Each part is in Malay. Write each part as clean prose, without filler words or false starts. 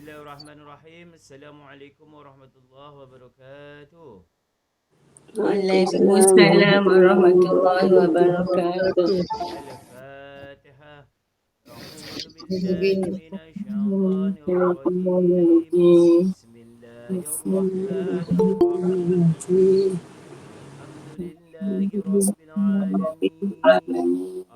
Bismillahirrahmanirrahim. Assalamualaikum warahmatullahi wabarakatuh. Waalaikumsalam warahmatullahi wabarakatuh. Al-Fatihah. A'udzu billahi minasyaitonir rajim. Bismillahirrahmanirrahim. Alhamdulillahi rabbil alamin.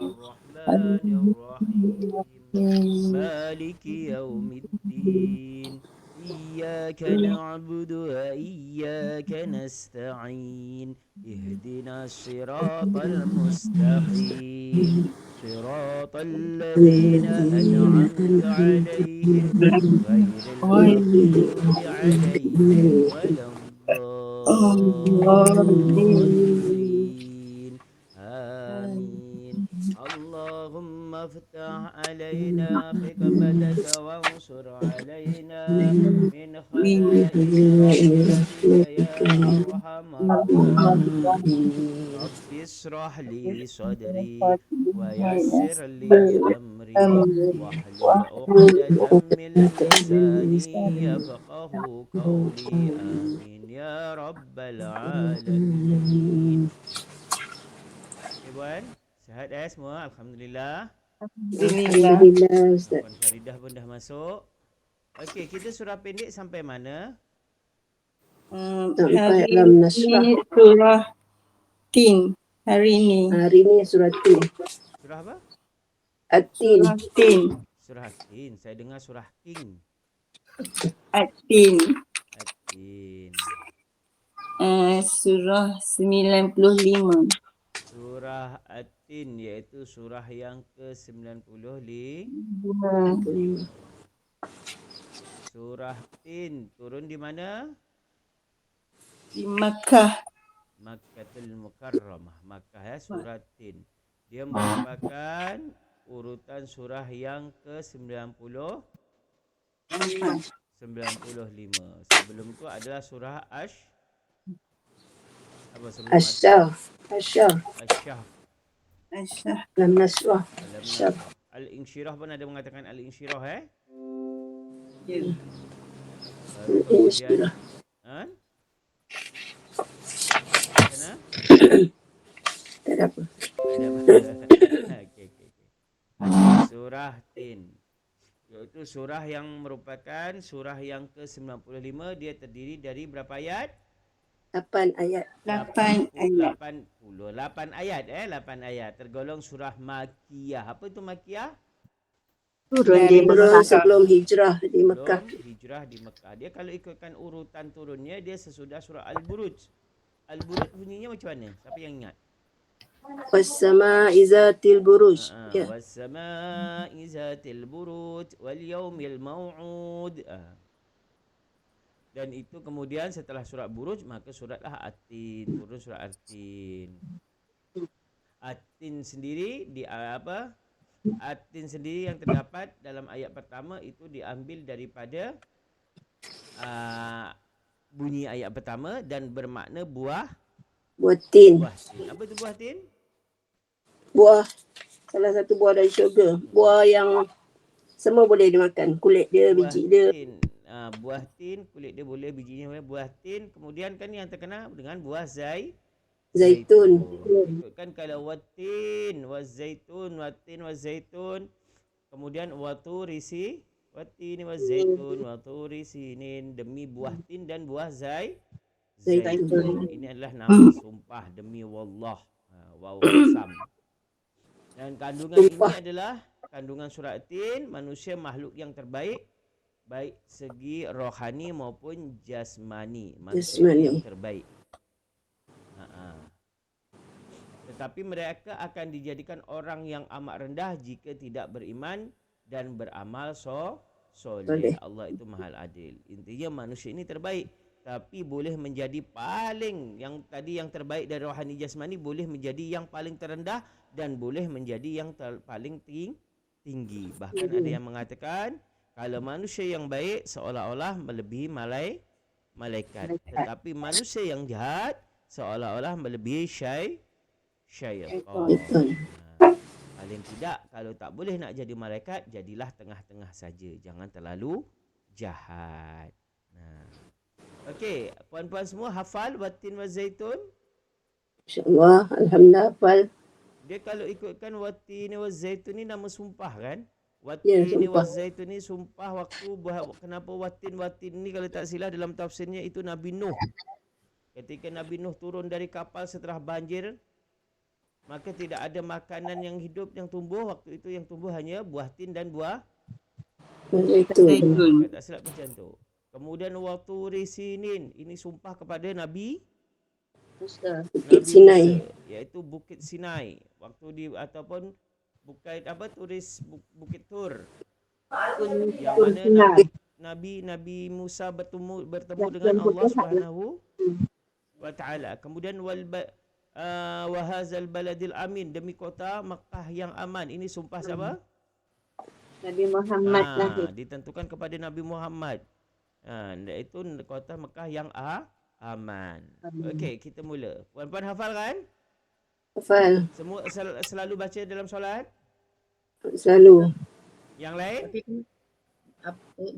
Ar-Rahmanir Rahim. Maliki yaumiddin. إياك نعبد وإياك نستعين اهدنا الصراط المستقيم صراط الذين أنعمت عليهم غير المغضوب عليهم ولا الضالين آمين اللهم افتح علينا حكمتك وانصر علينا من خزائن رحمتك يا أرحم الراحمين رب اشرح لي صدري ويسر لي أمري واحلل عقدة من لساني يفقه قولي آمين يا رب العالمين. Puan, sihat semua? Alhamdulillah. Alhamdulillah Ustaz. Puan Faridah pun dah masuk. Okey, kita surah pendek sampai mana? Sampai dalam Nasrah. Surah Tin. Hari ini surah Tin. Surah apa? At-Tin. Surah Tin. Saya dengar surah King. At-Tin. At-Tin. Surah 95. Surah At-Tin iaitu surah yang ke-95. Surah Tin turun di mana? Di Makkah. Makkatul Mukarramah. Makkah surah Tin. Dia merupakan urutan surah yang ke-95. Sebelum tu adalah surah Asyaf. Dalam Nasrah. Al-Insyirah pun ada mengatakan Al-Insyirah Ya. Kemudian Kena? Tak ada apa. Okay. Surah Tin iaitu surah yang merupakan surah yang ke-95. Dia terdiri dari berapa ayat? 8 ayat. 8 ayat. 8 ayat 8 ayat. Tergolong surah Makiyah. Apa itu Makiyah? Turun sebelum hijrah di Mekah. Hijrah di Mekah. Dia kalau ikutkan urutan turunnya, dia sesudah surah Al-Buruj. Al-Buruj bunyinya macam mana? Siapa yang ingat? Was-sama'i zatil buruj. Was-sama'i zatil buruj wal yaumil mau'ud. Dan itu kemudian setelah surat Buruj, maka suratlah At-Tin. Turun surat At-Tin. At-Tin sendiri At-Tin sendiri yang terdapat dalam ayat pertama itu diambil daripada bunyi ayat pertama dan bermakna buah tin. Apa itu buah tin? Buah, salah satu buah dari syurga. Buah yang semua boleh dimakan. Kulit dia, biji dia. Buah tin, kulit dia boleh, bijinya boleh. Buah tin, kemudian kan yang terkenal dengan buah zaitun. Ikutkan kalau watin, wazaitun, kemudian waturisi, watini wazaitun, waturisinin, demi buah tin dan buah zaitun. Ini adalah nama sumpah demi wallah. Waw qasam. Dan kandungan ini adalah kandungan surat Tin, manusia makhluk yang terbaik, baik segi rohani maupun jasmani. Manusia yang terbaik. Tetapi mereka akan dijadikan orang yang amat rendah jika tidak beriman dan beramal soleh. Allah itu mahal adil. Intinya manusia ini terbaik, tapi boleh menjadi yang terbaik dari rohani jasmani, boleh menjadi yang paling terendah dan boleh menjadi yang paling tinggi. Bahkan ada yang mengatakan kalau manusia yang baik seolah-olah melebihi malaikat, tetapi manusia yang jahat seolah-olah melebihi syaitan. Paling tidak kalau tak boleh nak jadi malaikat, jadilah tengah-tengah saja. Jangan terlalu jahat. Okey, puan-puan semua hafal wattin wa zaitun? InsyaAllah. Alhamdulillah hafal. Dia kalau ikutkan wattin wa zaitun ni nama sumpah kan? Ya, Wattin wa sumpah. zaitun ni sumpah waktu kenapa wattin ni kalau tak silap dalam tafsirnya itu Nabi Nuh. Ketika Nabi Nuh turun dari kapal setelah banjir, maka tidak ada makanan yang hidup yang tumbuh. Waktu itu yang tumbuh hanya buah tin dan buah Zaitun. kalau tak silap macam tu. Kemudian waktu risinin, ini sumpah kepada Nabi Bukit Sinai. Musa, iaitu Bukit Sinai. Waktu di ataupun bukit apa turis Bukit Tur. Yang mana Nabi Musa bertemu dengan Allah Subhanahu wa taala. Kemudian wa hadzal baladil amin, demi kota Makkah yang aman. Ini sumpah siapa? Nabi Muhammad ditentukan kepada Nabi Muhammad. Itu kota Mekah yang aman. Okey, kita mula. Puan-puan hafal kan? Hafal. Semua selalu baca dalam solat? Selalu. Yang lain?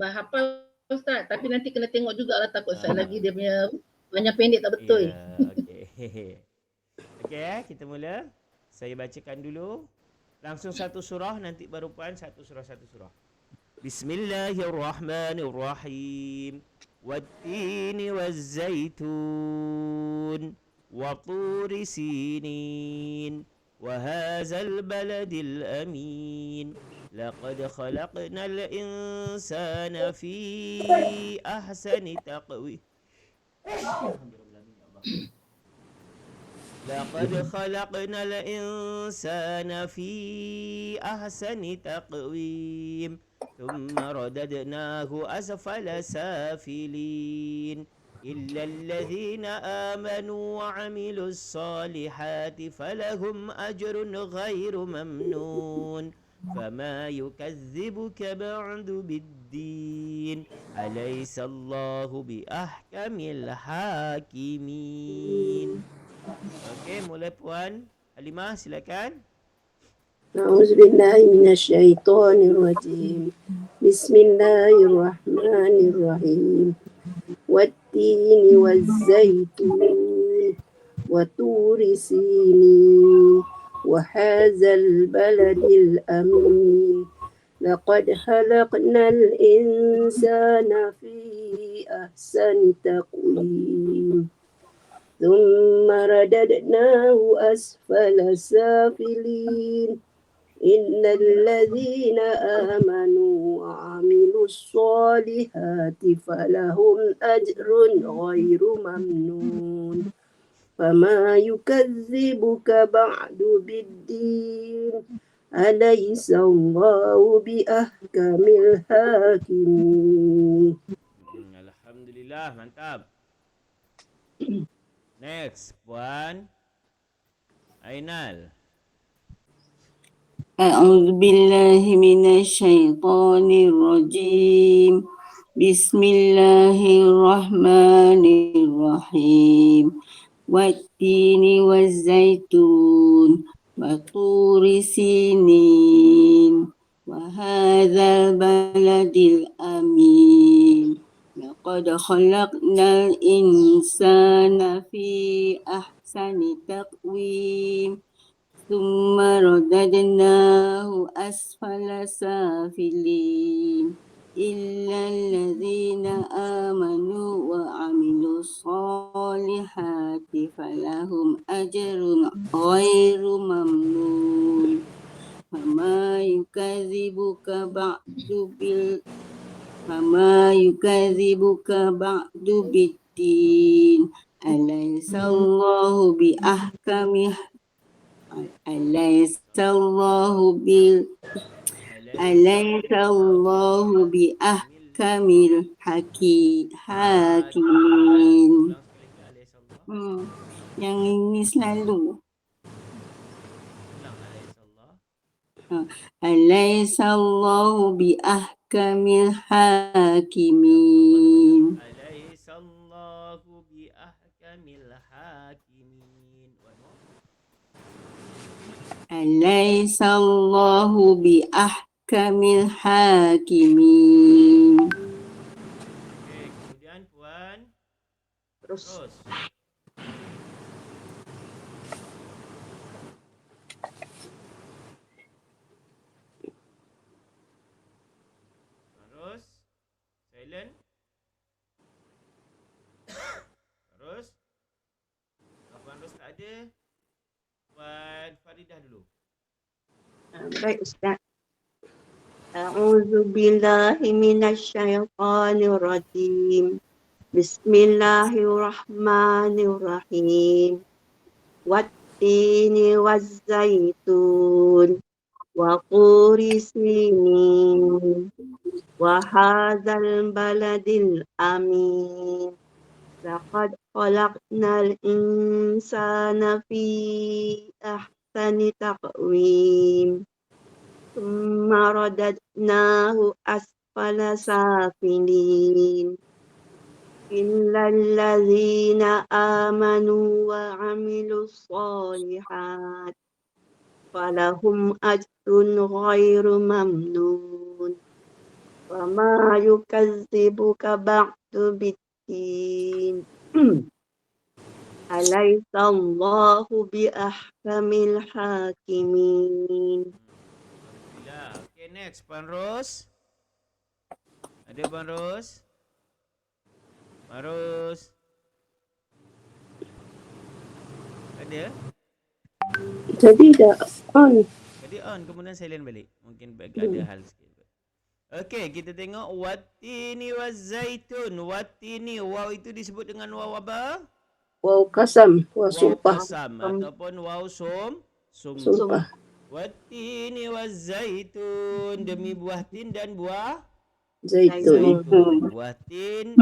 hafal Ustaz, tapi nanti kena tengok jugalah, takut saya lagi dia punya banyak pendek tak betul. Okey. Okey, kita mula. Saya bacakan dulu. Langsung satu surah, nanti baru puan satu surah. Bismillahirrahmanirrahim. Wattini wazzaitun wa turi sinin wa hadzal baladil amin. Laqad khalaqnal insana fi ahsani taqwim. لقد خلقنا الإنسان في أحسن تقويم ثم رددناه أسفل سافلين إلا الذين آمنوا وعملوا الصالحات فلهم أجر غير ممنون فما يكذبك بعد بالدين أليس الله بأحكم الحاكمين. Okey, mulai puan Halimah, silakan. A'udzubillahi minasyaitonirrajim. Bismillahirrahmanirrahim. Wattini wazzaitun wa turi sinin wa hadzal baladil amin. Laqad khalaqnal insana fi ahsani taqwim. ثم رددناه أسفل سافلين إلا الذين آمنوا وعملوا الصالحات فلهم أجر غير ممنون فما يكذبك بعد بالدين أليس الله بأحكم الحاكمين. Alhamdulillah, mantap. Next, puan Ainal. أعوذ بالله من الشيطان الرجيم بسم الله الرحمن الرحيم والتين والزيتون وطور سينين وهذا البلد الأمين لقد خلقنا الإنسان في أحسن تقويم ثم رددناه أسفل سافلين إلا الذين آمنوا وعملوا الصالحات فلهم أجر غير ممنون فما يكذبك بعد بالدين أليس الله بأحكم الحاكمين. Yang ini selalu. Alaisallahu bi ahkamil hakimin. Alaisallahu bi ahkamil hakimin. Alaisallahu bi ahkamil hakimin. Terus. Terus. Terus. Silent. Terus. Puan Ros tak ada. Puan Faridah dulu. Baik Ustaz. A'udzu billahi minasyaitonir rajim. Bismillahirrahmanirrahim. Wattini wazzaitun wa turi sinin wa hadzal baladil amin. Laqad khalaqnal insana fi ahsani taqwim. Thumma radadnahu asfala safilin. Illal ladzina amanu wa 'amilus shalihat falahum ajrun ghairu mamnun. Wa ma yukazzibuka ba'du biddin. Alaisallahu bi ahkamil hakimin. Alhamdulillah. Okay, next. Puan Ros. Ada Puan Ros? Puan Ros. Ada? Jadi dah on. Tadi on, kemudian silent balik. Mungkin ada hal sikit. Okey, kita tengok wattini wazzaitun. Wattini, waw itu disebut dengan waw apa? Wow kasam, wow Waw sumpah. qasam ataupun waw sumpah. Sumpah. Wattini wazzaitun, demi buah tin dan buah Zaitun. zaitun. Buah tin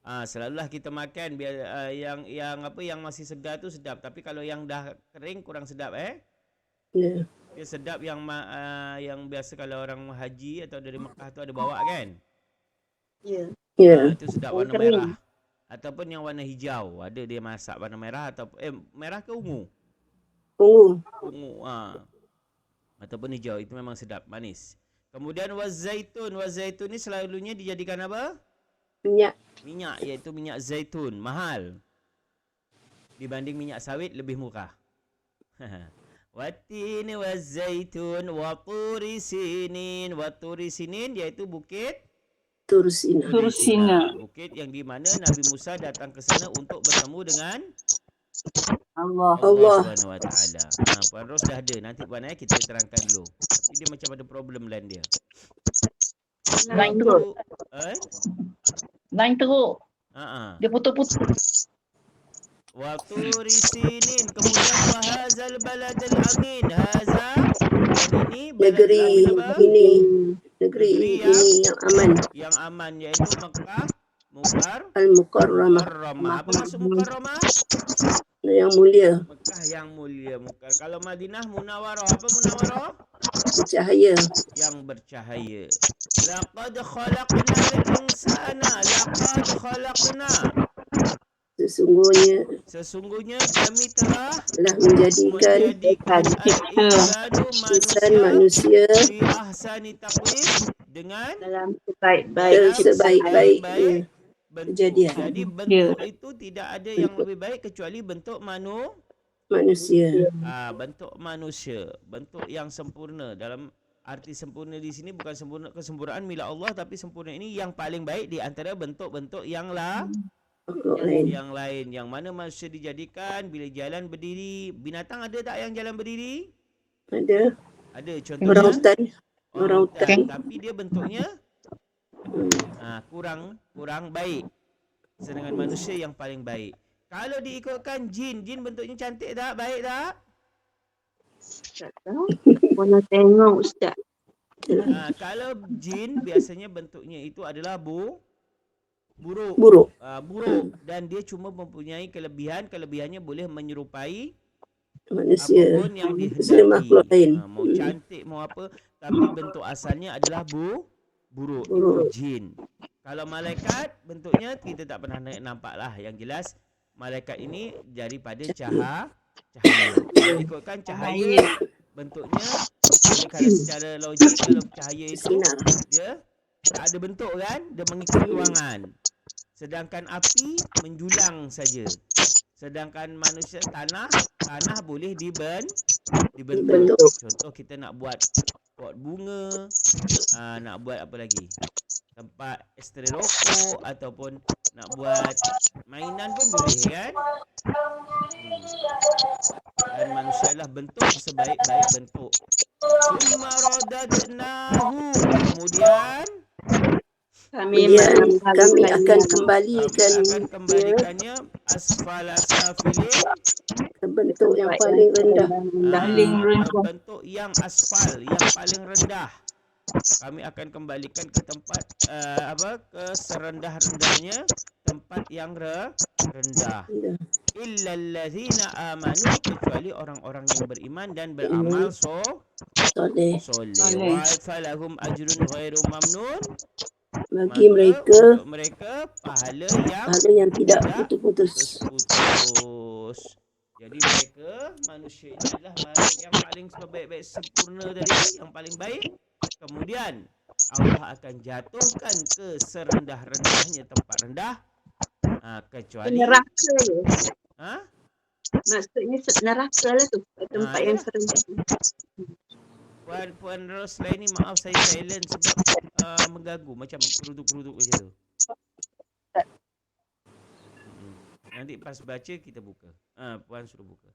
selalulah kita makan biar yang apa yang masih segar tu sedap, tapi kalau yang dah kering kurang sedap Ya. Dia sedap yang biasa kalau orang haji atau dari Mekah tu ada bawa kan. Ya. Ya. Itu sedap Yang warna kering. merah. Ataupun yang warna hijau. Ada dia masak warna merah atau merah ke ungu? Ungu. Ungu. Ataupun hijau. Itu memang sedap, manis. Kemudian wazaitun. Wazaitun ni selalunya dijadikan apa? Minyak. Minyak, iaitu minyak zaitun. Mahal. Dibanding minyak sawit lebih murah. Wattini wazaitun wa turi sinin. Wa turi sinin iaitu bukit Tursina. Tursina. Bukit yang di mana Nabi Musa datang ke sana untuk bertemu dengan Allah. Allah. Subhanahu wa taala. Puan Ros dah ada. Nanti Puan kita terangkan dulu. Dia macam ada problem lain dia. Line teruk. Line teruk. Dia putus-putus. Wa turi sinin. Kemudian wa hazal baladil amin. Haza dan ini Negeri ini. Negeri ini yang aman. Yang aman iaitu Mekah Al-Mukarramah. Mukarramah. Apa maksud Mukarramah? Yang mulia. Mekah yang mulia. Kalau Madinah Munawwarah. Apa Munawwarah? Bercahaya. Yang bercahaya. Laqad khalaqnal insana. Laqad khalaqna. Sesungguhnya kami telah menjadikan insan manusia fi ahsani taqwim dengan dalam sebaik-baik bentuk. kejadian. Jadi bentuk itu tidak ada yang lebih baik kecuali bentuk manusia. Bentuk manusia, bentuk yang sempurna. Dalam arti sempurna di sini bukan kesempurnaan milik Allah, tapi sempurna ini yang paling baik di antara bentuk-bentuk yang lain. Yang mana manusia dijadikan bila jalan berdiri. Binatang ada tak yang jalan berdiri? Ada. Contohnya Orangutan. tapi dia bentuknya kurang baik. Sedangkan manusia yang paling baik. Kalau diikutkan jin bentuknya cantik tak? Baik tak? Tak tahu. Mana tengok Ustaz. Kalau jin biasanya bentuknya itu adalah buruk. Buruk. Dan dia cuma mempunyai kelebihannya boleh menyerupai Manusia. apapun yang Makhluk dihendaki. lain. Mau cantik mau apa, tapi bentuk asalnya adalah buruk. Itu jin. Kalau malaikat bentuknya kita tak pernah nampak lah. Yang jelas malaikat ini daripada cahaya. Kalau ikutkan cahaya bentuknya, kalau secara logik kalau cahaya itu dia tak ada bentuk kan, dia mengikut ruangan. Sedangkan api menjulang saja. Sedangkan manusia tanah boleh dibentuk. Dibentuk. Contoh kita nak buat pot bunga, nak buat apa lagi? Tempat ekstrak rokok ataupun nak buat mainan pun boleh kan? Dan manusia adalah bentuk sebaik-baik bentuk. Summa radadnahu. Kemudian Kemudian kami akan kami kembalikan akan kembalikannya asfala safilin, ke bentuk yang paling rendah. Paling rendah. bentuk yang asfal, yang paling rendah. Kami akan kembalikan ke tempat ke serendah-rendahnya tempat yang rendah. Illallazina amanu, kecuali orang-orang yang beriman dan beramal Soleh. soleh. Wa falahum ajrun ghairu mamnun. Bagi mereka Untuk mereka pahala yang yang tidak putus-putus. putus. Jadi mereka manusia ini adalah makhluk yang paling sebaik-baik sempurna tadi, yang paling baik. Kemudian Allah akan jatuhkan ke serendah-rendahnya tempat rendah, kecuali Neraka ya. Maksudnya Neraka lah tu. Tempat yang yalah. serendah. Puan Roslan ni maaf saya silent sebab mengganggu macam keruduk-keruduk macam tu. Nanti pas baca kita buka. Puan suruh buka.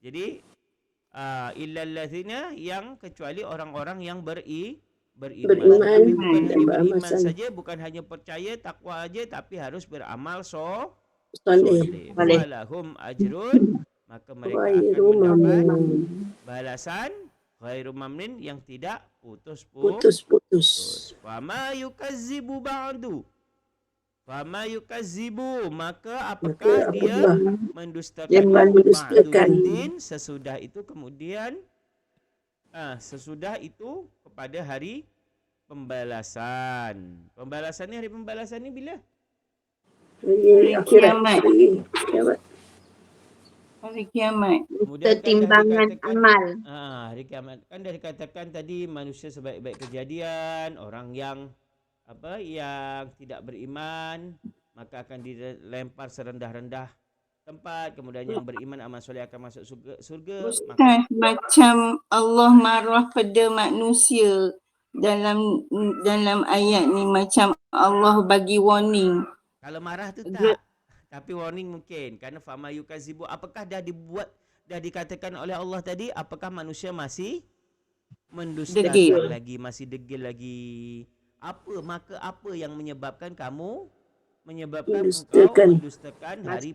Jadi illallazina, yang kecuali orang-orang yang beriman. Beriman Tapi bukan dan hanya beramal beriman soleh. saja, bukan hanya percaya takwa aja, tapi harus beramal Soleh. soleh. Walahum ajrun, maka mereka akan Ghairu mendapat mamnun. balasan ghairu mamnin, yang tidak Putus-putus. Fama yukazzibu ba'du. Fama yukazzibu, maka apakah dia apakah mendustakan dia ba'du mendustakan din, sesudah itu kemudian sesudah itu kepada hari pembalasan. Pembalasan ni, hari pembalasan ni bila? hari akhirat. Kiamat. Hari kiamat. Hari kiamat. Kemudian kan dah Pertimbangan dikatakan, amal. hari kiamat kan dah dikatakan tadi, manusia sebaik-baik kejadian, orang yang yang tidak beriman maka akan dilempar serendah-rendah tempat, kemudian yang beriman amal soleh akan masuk surga. Ustaz, macam Allah marah pada manusia dalam ayat ni, macam Allah bagi warning. Kalau marah tu tak, tapi warning mungkin, kerana fama yukazibu, apakah dah dikatakan oleh Allah tadi, apakah manusia masih mendustakan Degil. lagi, masih degil lagi? Maka apa yang menyebabkan kamu mendustakan hari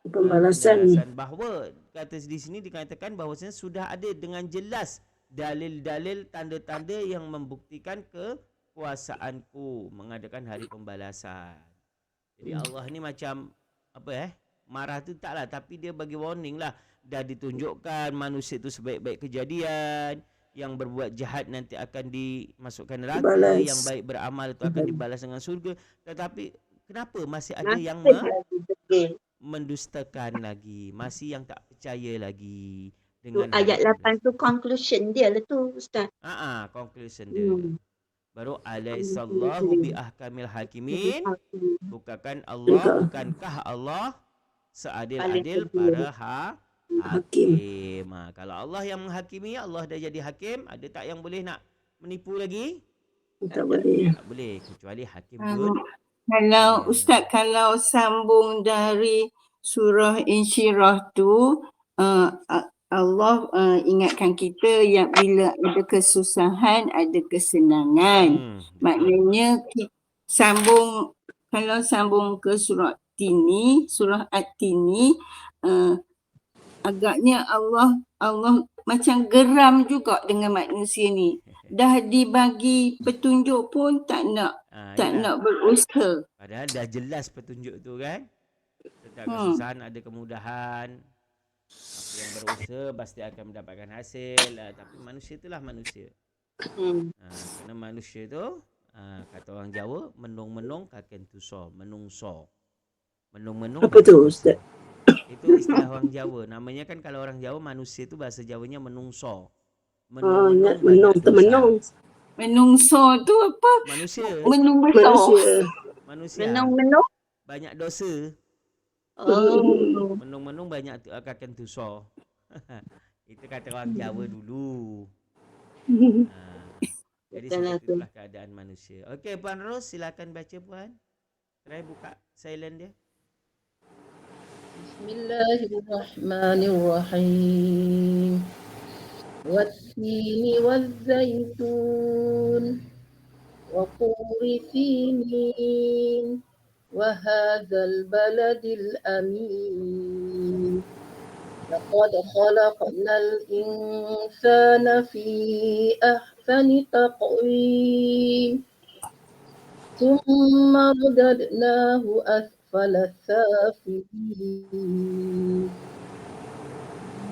Pembalasan. Bahawa kata di sini dikatakan bahawasanya sudah ada dengan jelas dalil-dalil, tanda-tanda yang membuktikan kekuasaanku mengadakan hari pembalasan. Jadi Allah ni macam marah tu taklah, tapi dia bagi warning lah. Dah ditunjukkan manusia tu sebaik-baik kejadian, yang berbuat jahat nanti akan dimasukkan neraka, Dibalas. yang baik beramal itu akan dibalas dengan surga. Tetapi kenapa masih ada yang mendustakan lagi, masih yang tak percaya lagi dengan Ayat hari 8 tu conclusion dia lah tu Ustaz. conclusion dia. Baru alaihissallahu bi ahkamil hakimin. Bukankah Allah seadil-adil para hakim. Kalau Allah yang menghakimi, Allah dah jadi hakim, ada tak yang boleh nak menipu lagi? Tak boleh. Tak boleh, kecuali hakim Kalau Ustaz, kalau sambung dari surah Insyirah tu, Allah ingatkan kita yang bila ada kesusahan, ada kesenangan. Maknanya kalau sambung ke surah At-Tini, agaknya Allah macam geram juga dengan manusia ni. Dah dibagi petunjuk pun tak nak berusaha. Padahal dah jelas petunjuk tu kan. Setiap kesusahan ada kemudahan. Apa yang berusaha pasti akan mendapatkan hasil. Tapi manusia itulah manusia. Kerana manusia tu, kata orang Jawa, menung-menung kaken tuso, menungso. Menung-menung. Apa tu Ustaz? Itu istilah orang Jawa. Namanya kan kalau orang Jawa, manusia tu bahasa Jawanya menungso. Menung. Menungso tu apa? Manusia. Menung besar. Manusia manusia. Menung-menung. Banyak dosa. Oh. Menung-menung banyak akan dosa. Itu kata orang Jawa dulu. Jadi Betul lah seperti tu. itulah keadaan manusia. Okey, Puan Ros, silakan baca Puan. Try buka silent dia. Bismillahirrahmanirrahim. Wat-tini waz-zaitun wa turi sinin wa hadzal baladil amin. لقد خلقنا الإنسان في أحسن تقويم ثم رددناه أسفل سافلين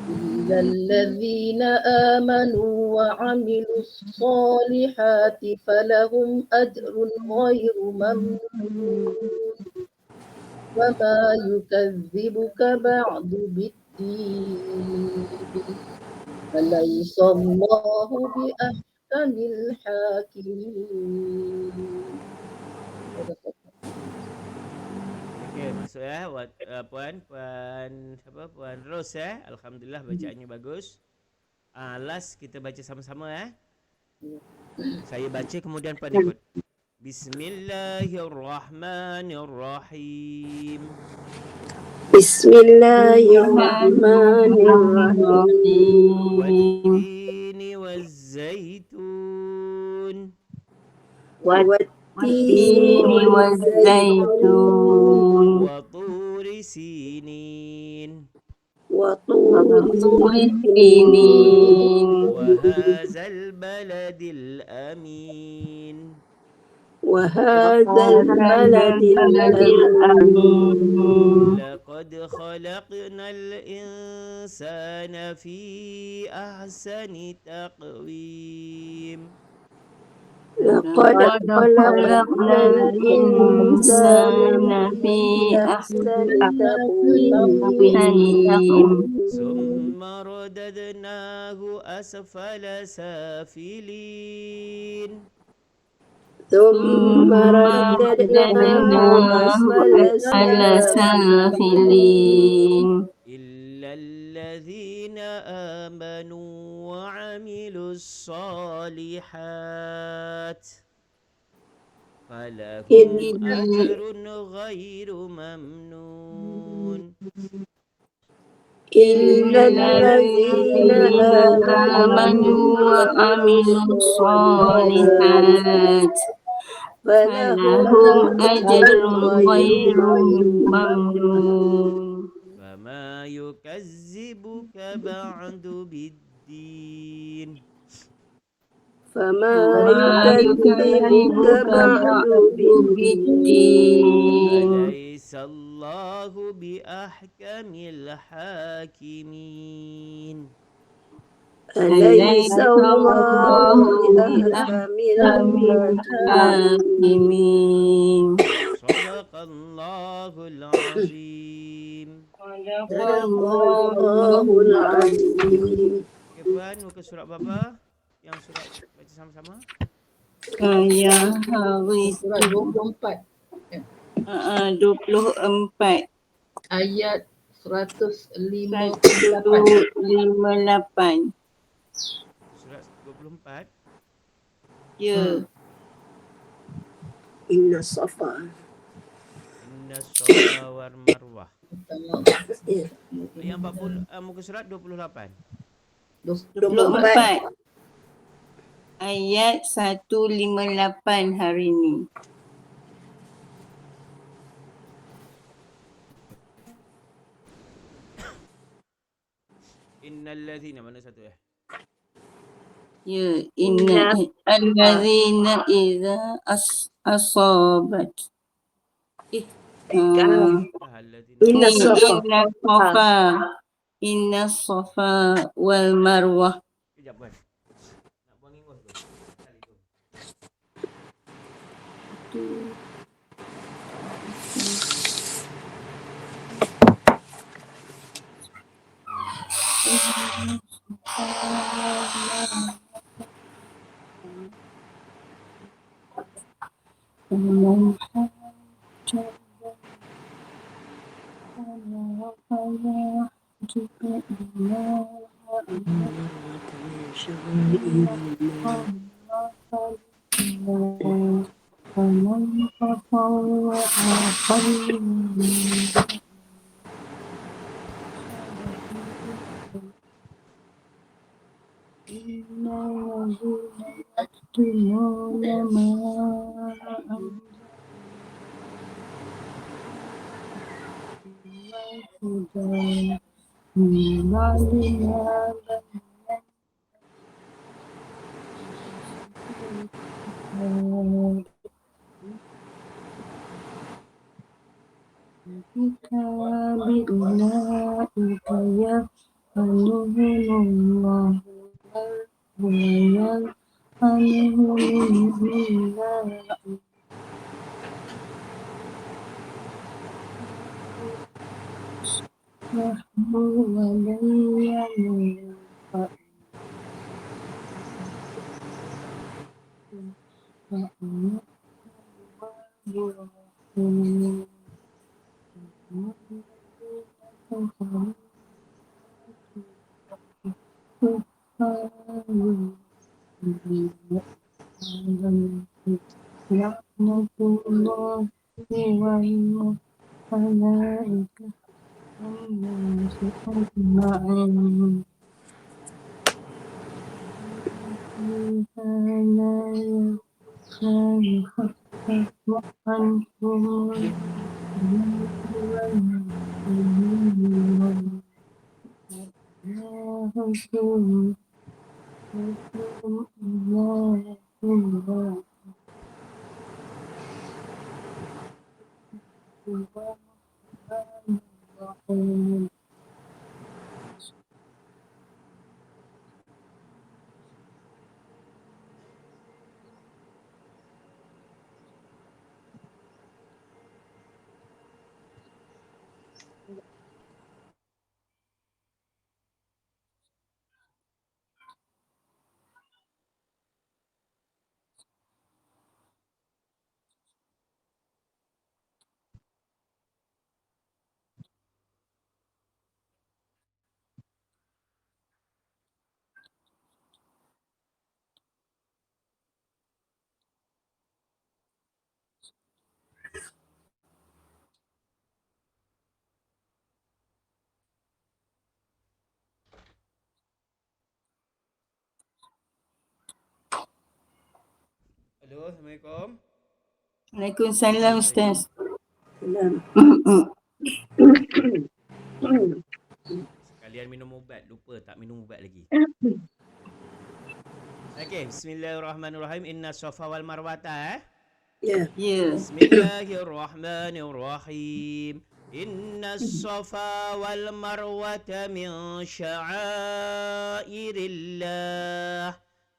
إلا الذين آمنوا وعملوا الصالحات فلهم أجر غير ممنون وما يكذبك بعد بالدين أليس الله بأحكم الحاكمين. Okey, masuk Puan siapa? Puan Ros Alhamdulillah bacaannya bagus. Last kita baca sama-sama Saya baca kemudian Puan ikut. Bismillahirrahmanirrahim. Bismillahirrahmanirrahim. Wat-tini waz-zaitun. Wat-tini waz-zaitun. Wa turi sinin. Wa turi sinin. Wa hadzal baladil amin. وهذا البلد الأمين لقد خلقنا الإنسان في أحسن تقويم لقد خلقنا الإنسان في أحسن تقويم ثم رددناه أسفل سافلين ثم رددناه أسفل سافلين إلا الذين آمنوا وعملوا الصالحات فلهم أجر غير ممنون إلا الذين آمنوا وعملوا الصالحات فلهم أجر غير ممنون فما يكذبك بعد بالدين فما يكذبك بعد بالدين أليس الله بأحكم الحاكمين أليس الله بأحكم الحاكمين صدق الله العظيم. صدق الله العظيم. Okey Puan, muka surat berapa? Yang surat baca sama-sama. Yang hari Surah 24 24 ayat 158. 158. Surat 24. Ya. Inna Safa. Inna Safa wal Marwah. Yang 40 muka surat 28. 24. Ayat 158 hari ni. Innal ladzina mana satu Ya, inna allazina idza asabat. Inna Safa. Inna Safa wal Marwah. Kejap Puan. Nak buang ingus tu. Kali tu. Halo, Assalamualaikum. Waalaikumsalam Ustaz. Salam. Sekalian minum ubat, lupa tak minum ubat lagi. Okey, bismillahirrahmanirrahim. Inna safa wal marwata Ya. Ya. Bismillahirrahmanirrahim. Inna safa wal marwata min sya'airillah.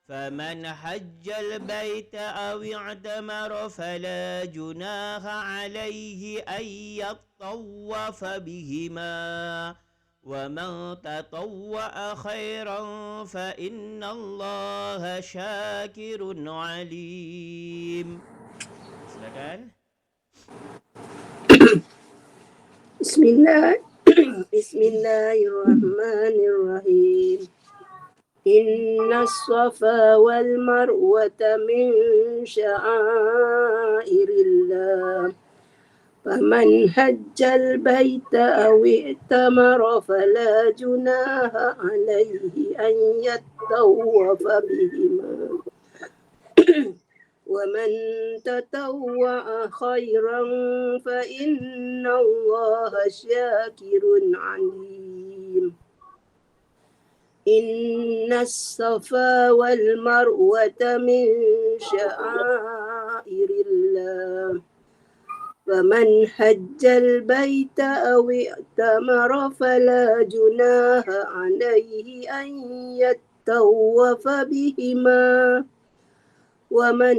فمن حج البيت أو اعتمر فلا جناح عليه أن يطوف بهما ومن تطوع خيرا فإن الله شاكر عليم. Silakan. Bismillahirrahmanirrahim. Inna safa wal marwata min sya'airillah. فمن حج البيت أو ائتمر فلا جناح عليه أن يطوف بهما ومن تطوع خيرا فإن الله شاكر عليم إن الصفا والمروة من شعائر الله فمن حج البيت أو ائتمر فلا جناح عليه أن يطوف بهما ومن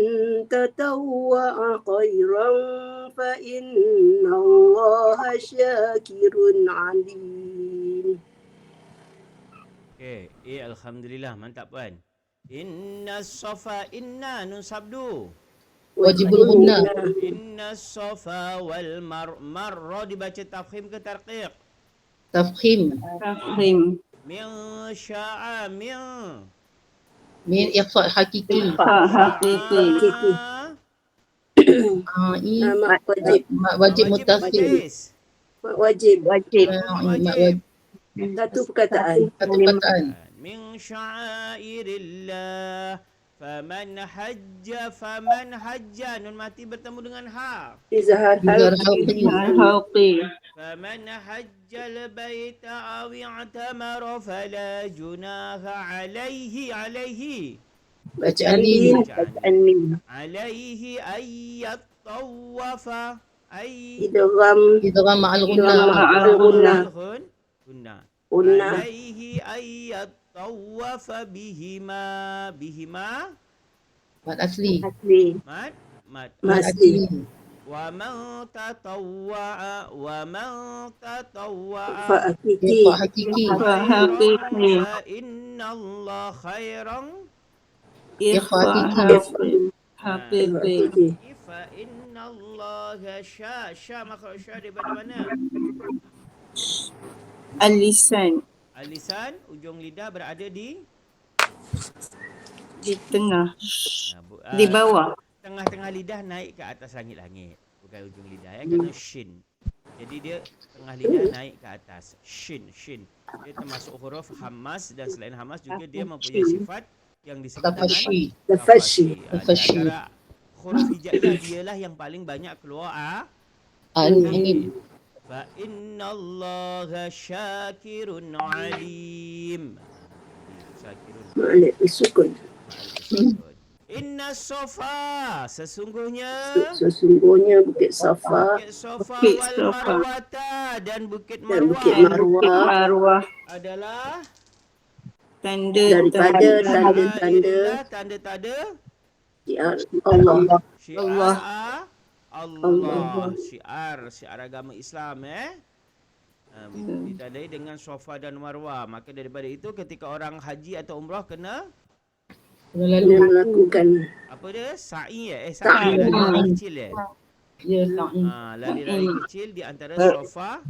تطوع خيرا فإن الله شاكر عليم. Alhamdulillah, mantap puan. Inna safa, inna nun sabdu. Wajibul guna. Inna safa wal marra dibaca tafkhim ke tarqiq? Tafkhim. Tafhim. Min sya'a min Min ikhfa hakiki. Hakiki. I Mak wajib. mak wajib mutasil. Majlis. Mak wajib. Wajib. Mak Mak wajib. Satu perkataan. Satu perkataan. Min sya'airillah. Faman hajja nun mati bertemu dengan ha. Izhar Izhar halqi. halqi. Halqi. فمن حج البيت أو اعتمر فلا جناح عليه Bacaan ni. Bacaan min. عليه أن يطوف أي Idgham. Idgham ma'al Idgham guna. ma'al guna. قلنا Guna. عليه أن يطوف بهما Mat asli. Asli. مات Mat Masli. asli. ومن تطوع Fa'akiki. Ikhfa hakiki. Hakiki. فإن الله خيرا Ikhfa hakiki. Hakiki. فإن الله شاء makhraj sya daripada mana? Al-lisan. Al-lisan, ujung lidah berada di Tengah. Di bawah. tengah-tengah lidah naik ke atas langit-langit. Bukan ujung lidah ya, kerana shin. Jadi dia tengah lidah naik ke atas. Shin. Dia termasuk huruf hamas dan selain hamas juga dia mempunyai sifat yang disebut dengan Tafashi. Tafashi. Tafashi. Di antara huruf hijaiyah dialah yang paling banyak keluar Alim. fa innallaha syakirun alim. Syakirun Ma'alif bisukun. Inna sofa sesungguhnya Sesungguhnya Bukit Safa Bukit Sofa Bukit wal Safa. Marwata dan Bukit dan Bukit Marwah Marwah Marwah. adalah daripada adalah tanda-tanda syiar Allah. syiar Allah. Syiar agama Islam ditandai dengan Sofa dan Marwah. Maka daripada itu ketika orang haji atau umrah kena Lalu. Kena melakukan apa dia? Sa'i Sa'i. lari kecil Ya, sa'i. lari kecil di antara Sofa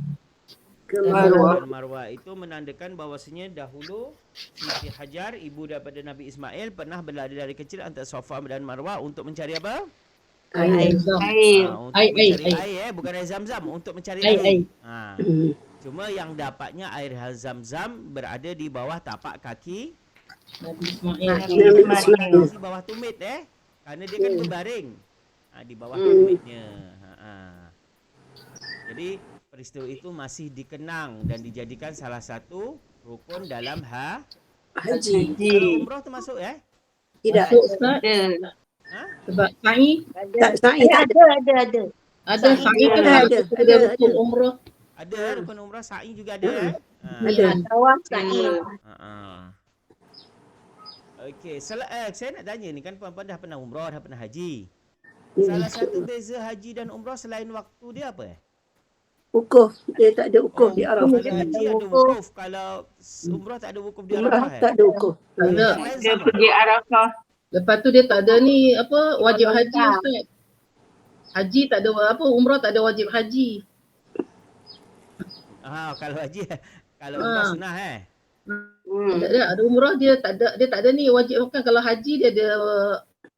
ke Marwah. Marwah. dan Marwah itu menandakan bahawasanya dahulu Siti Hajar, ibu daripada Nabi Ismail, pernah berlari dari kecil antara Sofa dan Marwah untuk mencari apa? Air. Air. Untuk Air, mencari air. air, bukan air Zam-Zam, untuk mencari Air, air. air. Cuma yang dapatnya air Zam-Zam berada di bawah tapak kaki Nabi Ismail. di bawah tumit kerana dia kan berbaring di bawah tumitnya. Jadi peristiwa itu masih dikenang dan dijadikan salah satu rukun dalam Haji. Kalau umrah termasuk Tidak. Masuk Ustaz. Ada. Sebab sa'i. Tak, sa'i tak ada. Ada. Ada sa'i kan Ada. ada rukun umrah. ada rukun umrah sa'i juga ada Ada. Tawaf sa'i. Okey, saya nak tanya ni kan puan-puan dah pernah umrah, dah pernah haji. Salah satu beza haji dan umrah selain waktu dia apa Wukuf. Dia tak ada wukuf di Kalau Arafah. haji ada wukuf, kalau umrah tak ada wukuf di Umrah Arafah tak ada wukuf. Tak ada. Yang lain Dia sama? pergi Arafah. Lepas tu dia tak ada ni apa wajib haji Ustaz. Haji tak ada apa, umrah tak ada wajib haji. Kalau haji, kalau umrah sunnah Tak ada umrah dia tak ada ni wajib kan. Kalau haji dia ada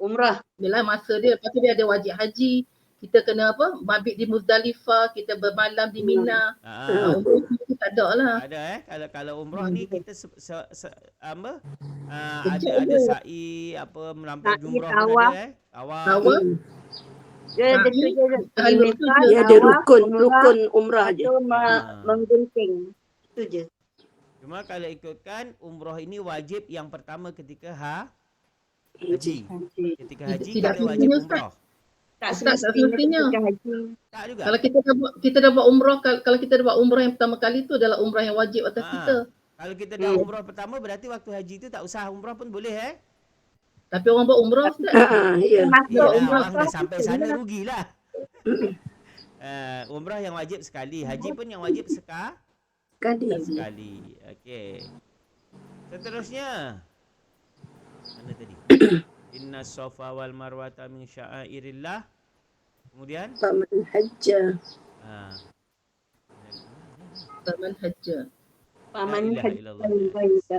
Umrah. bila masa dia, lepas tu dia ada wajib haji. Kita kena apa? Mabit di Muzdalifah, kita bermalam di Mina. Umrah tu tak ada lah. Ada kalau umrah ni kita apa? Kejap Ada je. sa'i apa melampau Sa'i, jumrah tawaf. pun ada Tawaf. Tawaf. Dia ada tu je. Halal tu je. Dia ada rukun umrah je. Itu menggunting. Itu je. Cuma kalau ikutkan umrah ini wajib yang pertama ketika haji. Ketika haji Tidak kita wajib semestinya, Ustaz. umrah. Tak Ustaz, tak semestinya. ketika haji. Tak juga. Kalau kita dah buat umrah, kalau kita dah buat umrah yang pertama kali tu adalah umrah yang wajib atas kita. Kalau kita dah umrah pertama berarti waktu haji tu tak usah umrah pun boleh Tapi orang buat umrah Ustaz. Ya. Masuk Yalah, umrah orang dah sampai sana rugilah. Umrah yang wajib sekali, haji pun yang wajib Kadi. sekali. Okey. Seterusnya. Mana tadi? Inna safa wal marwata min sya'airillah. Kemudian Faman hajja. Faman hajja. Paman La ilaha hajjal illallah. baita.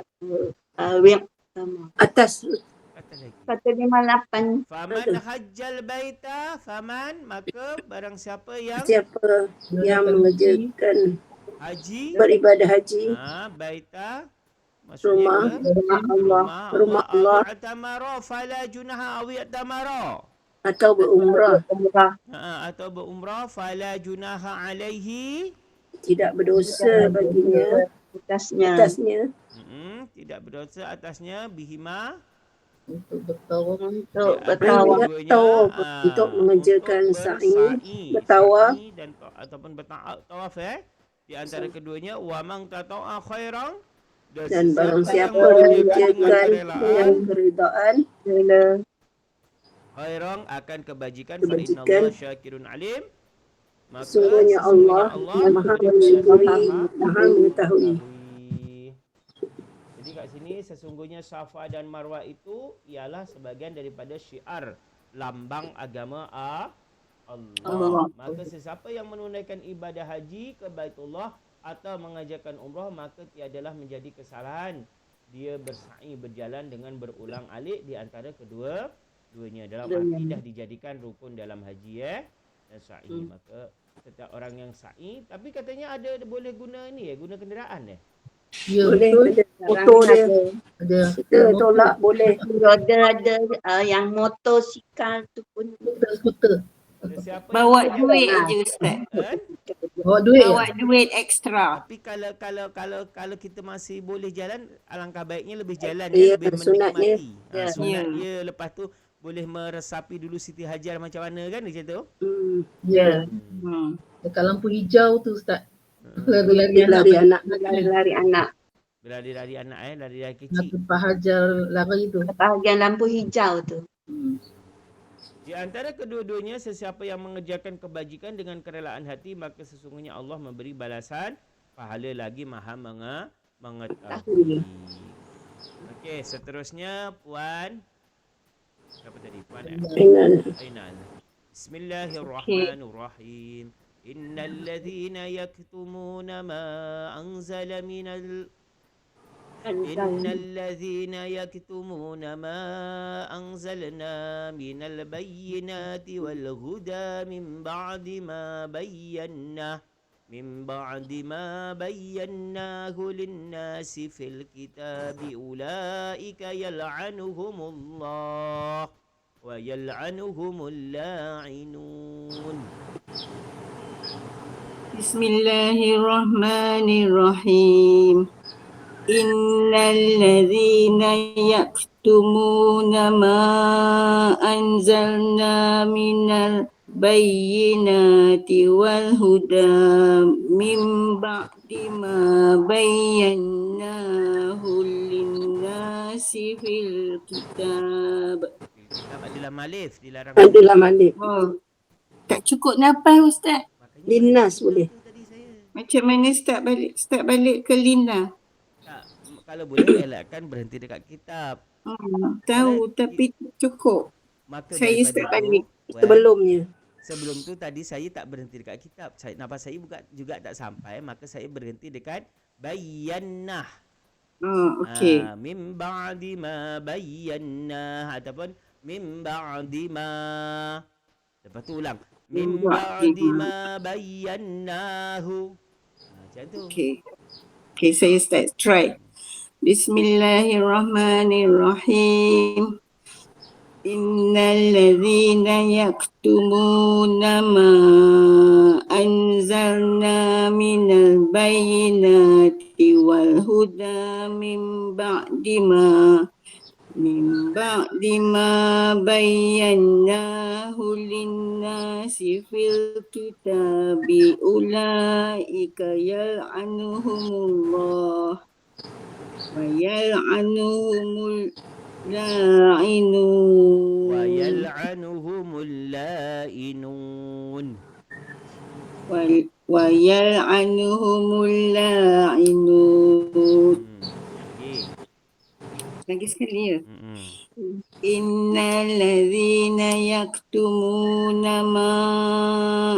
Wiq sama. Atas. Kata lagi. 158. Faman hajjal baita, faman, maka barang siapa yang Siapa yang mengerjakan haji, beribadah haji, baita, rumah maksudnya ke Allah, rumah Allah, I'tamara fala junaha aw i'tamara. atau berumrah, Umrah. Atau berumrah fala junaha alaihi. tidak berdosa baginya atasnya Tidak berdosa atasnya bihima Untuk bertawaf. Untuk Ya, bertawaf. keduanya, untuk mengerjakan untuk sa'i, bertawaf, sa'i dan ataupun bertawaf di antara keduanya wa man tata'a khairan dan barang siapa yang mengerjakan kerelaan dengan keridaan, khairan akan kebajikan fa Kebajikan. innallaha syakirun alim. Maka sesungguhnya Allah maha mensyukuri, maha mengetahui. Jadi kat sini sesungguhnya Safa dan Marwah itu ialah sebahagian daripada syiar lambang agama Allah. Maka sesiapa yang menunaikan ibadah haji ke Baitullah atau mengajarkan umrah, maka tiadalah menjadi kesalahan dia bersa'i, berjalan dengan berulang alik di antara kedua-duanya. Dalam arti dah dijadikan rukun dalam haji dan sa'i. Maka setiap orang yang sa'i, tapi katanya ada boleh guna ni guna kenderaan Ya, Boleh betul. motor dia, Ada. kita tolak boleh. Ada yang motosikal tu pun. Skuter. Sesiapa Bawa yang duit je Ustaz. Bawa duit. Bawa duit ekstra. Tapi kalau kita masih boleh jalan, alangkah baiknya lebih jalan Ya, lebih sunatnya. menikmati. Ya. Sunatnya lepas tu boleh meresapi dulu Siti Hajar macam mana kan macam tu. Ya. Dekat lampu hijau tu Ustaz. Lari-lari Lari anak. Lari-lari anak. Lari-lari anak lari-lari kecil. Nak tempat hajar lari tu. Bahagian lampu hijau tu. Di antara kedua-duanya, sesiapa yang mengerjakan kebajikan dengan kerelaan hati, maka sesungguhnya Allah memberi balasan pahala lagi maha mengetahui. Okey, seterusnya Puan. Apa tadi? Puan Ainal. Bismillahirrahmanirrahim. Innal ladzina yaktumuna ma anzala minal إن الذين يكتمون ما أنزلنا من البينات والهدى من بعد ما بيناه للناس في الكتاب أولئك يلعنهم الله ويلعنهم اللاعنون. بسم الله الرحمن الرحيم. إن الذين يكتمون ما أنزلنا من البينات والهدى من بعد ما بيناه للناس في الكتاب. Kitab adalah malif, dilarang. Adalah malik. Tak cukup nafas Ustaz. Linnas boleh. Macam mana start balik ke Lina? Kalau boleh elakkan berhenti dekat kitab. Tahu tapi cukup. Maka Saya start balik sebelum tu tadi saya tak berhenti dekat kitab. Nafas saya juga tak sampai, maka saya berhenti dekat bayyannah. Okey. Min ba'di ma bayyannah ataupun min ba'di ma. Lepas tu ulang. Min ba'di ma bayyannahu. Macam tu. Okey, saya start try. Bismillahirrahmanirrahim. Innal ladzina yaktumuna ma anzalna minal bayyinati wal huda min ba'di ma bayyanahu lin-nasi fil kitabi ulaika yal'anuhumullah wa yal'anuhumul la'inun. Lagi sekali ya. Innalladzina yaktumuna ma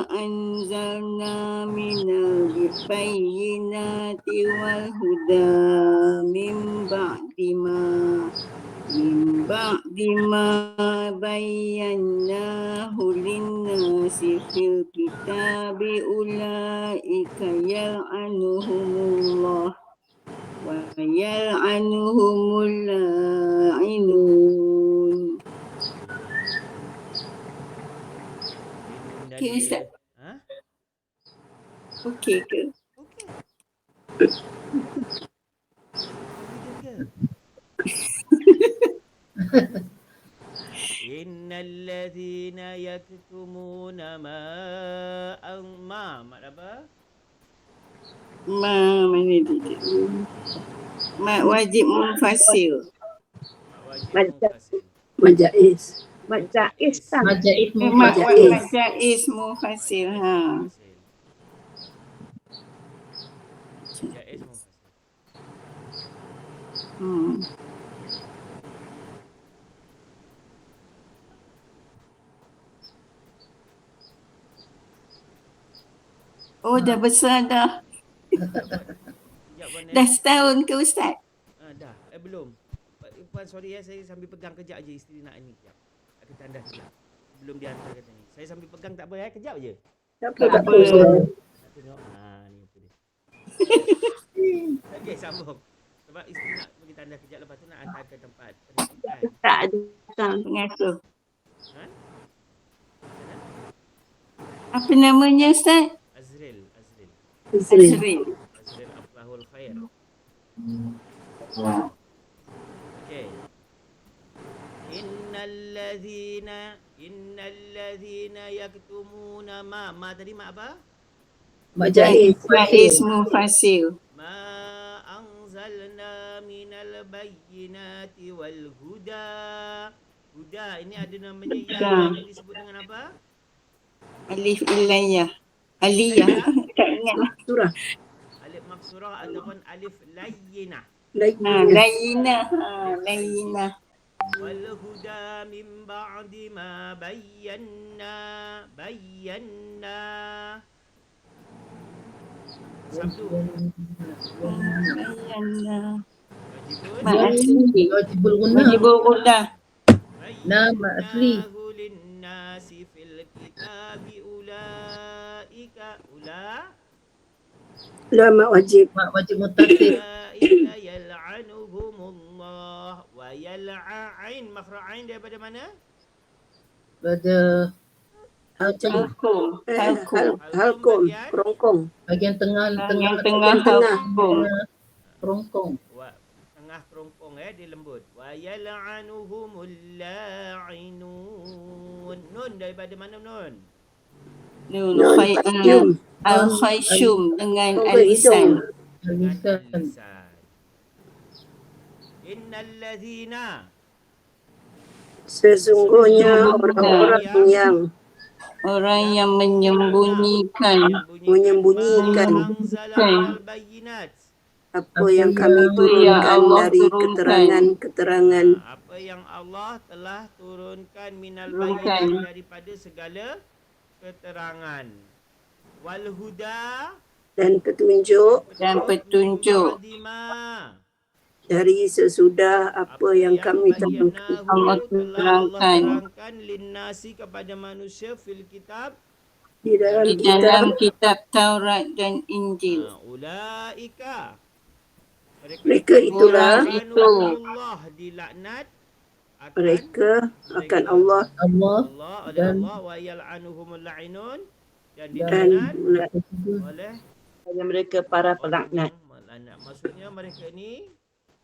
anzalna minal bayyinati wal huda min ba'di ma bayyanahu linnasi fil kitabi ulaika yal'anuhumullah wa yal'anuhumul la'inun. Okey Ustaz. Ha? Okey ke? Okey. Okey ke? Innalladzina yaktumuna ma mak apa? Mana dia? Wajib munfasil. Wajib Baca. munfasil. Majais. Baca Islam. Majais Majais munfasil. Ha. Jaiz munfasil. Oh, dah besar dah. Sekejap Puan. Dah setahun ke Ustaz? Dah. Belum. Puan sorry saya sambil pegang kejap je isteri nak ni kejap. Aku tanda kejap. Belum dihantar kata ni. Saya sambil pegang tak apa kejap je. Tak apa. Nak tengok. Ni apa dia. Okey, sambung. Sebab isteri nak bagi tanda kejap, lepas tu nak hantar ke tempat penitipan. Tak ada. Pengasuh. Ha? Apa namanya Ustaz? Azril. Azril. Azril Aflahul Khair. Okey. Innalladzina yaktumuna ma tadi mak apa? Majais. Majais munfasil. Ma anzalna minal bayyinati wal huda. Huda ini ada namanya yang disebut dengan apa? Alif ilayah. Aliyah. Tak ingat lah. Surah. Alif maksurah ataupun alif layyinah. Layinah. Layinah. Wal huda min ba'di ma bayyana. Sabtu. Layinah. Wajibul guna. Wajibul guna. Nama asli. Linnasi fil kitabi ulaika Lama wajib. Wajib mutasil. ulaika yal'anuhumullah wa yal'ain. Makhraj daripada mana? Pada Halkum. Halkum. Kerongkong. bagian tengah Halkum. kerongkong. Tengah kerongkong dia lembut. Wa yal'anuhumul la'inun. Nun daripada mana nun? Nun. Yum. Al-Khayshum dengan Oh, Al-Lisan. Dengan Lisan. al-lisan. Innalladzina. Sesungguhnya orang yang menyembunyikan al-bayyinat. apa yang kami turunkan dari keterangan Apa yang Allah telah turunkan minal bayyinat daripada segala keterangan. Wal huda dan petunjuk dari sesudah apa yang kami terangkan. Allah terangkan linnasi kepada manusia fil kitab Di dalam kitab Taurat dan Injil. Ulaika Mereka itulah Allah dilaknat mereka akan Allah dan Allah wa yal'anuhumul la'inun dan dilaknat oleh mereka para pelaknat. Maksudnya mereka ni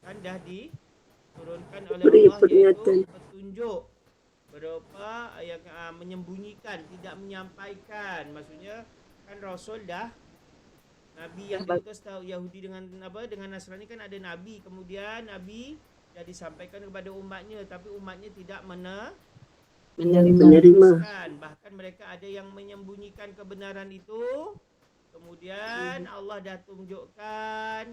kan dah diturunkan oleh beri Allah peringatan. iaitu petunjuk berupa yang menyembunyikan, tidak menyampaikan. Maksudnya kan Rasul dah Nabi yang diutus tahu Yahudi dengan apa, dengan Nasrani kan ada Nabi, kemudian Nabi dah disampaikan kepada umatnya, tapi umatnya tidak Menerima. Bahkan mereka ada yang menyembunyikan kebenaran itu. Kemudian Allah dah tunjukkan,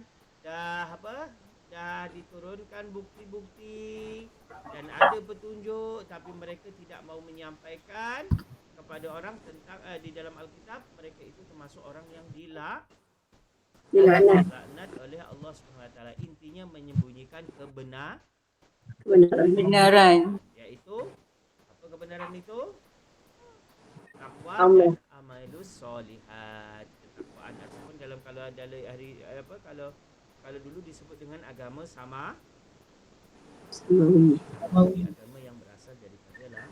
dah apa, dah diturunkan bukti-bukti dan ada petunjuk, tapi mereka tidak mau menyampaikan kepada orang tentang di dalam Alkitab, mereka itu termasuk orang yang dilaknat oleh Allah SWT. Intinya menyembunyikan Kebenaran. iaitu apa kebenaran itu? Takwa Allah. dan amalus solihat. Ketakwaan ataupun dalam kalau ada hari kalau dulu disebut dengan agama samawi, agama yang berasal daripada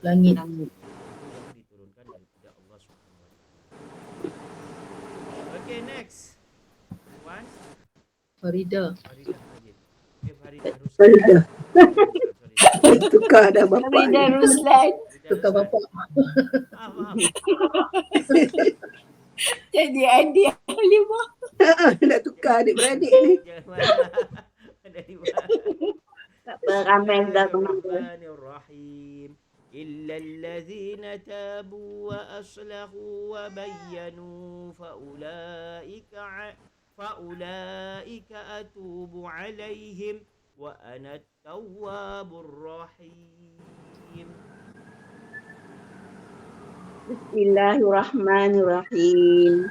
Langit. yang diturunkan daripada Allah Subhanahu wa taala. Okay, next. One, Farida. Faridah Majid. Faridah Ruslan. Faridah. Sorry. Tukar dah bapak Farida ni. Ruslan. Tukar bapak. Maaf. Jadi adik Halimah. Nak tukar adik-beradik ni. Jangan marah. Dari mana? Tak beramai dah kemana. Bismillahirrahmanirrahim. إلا الذين تابوا وأصلحوا وبينوا فأولئك أتوب عليهم وأنا التواب الرحيم. Bismillahirrahmanirrahim.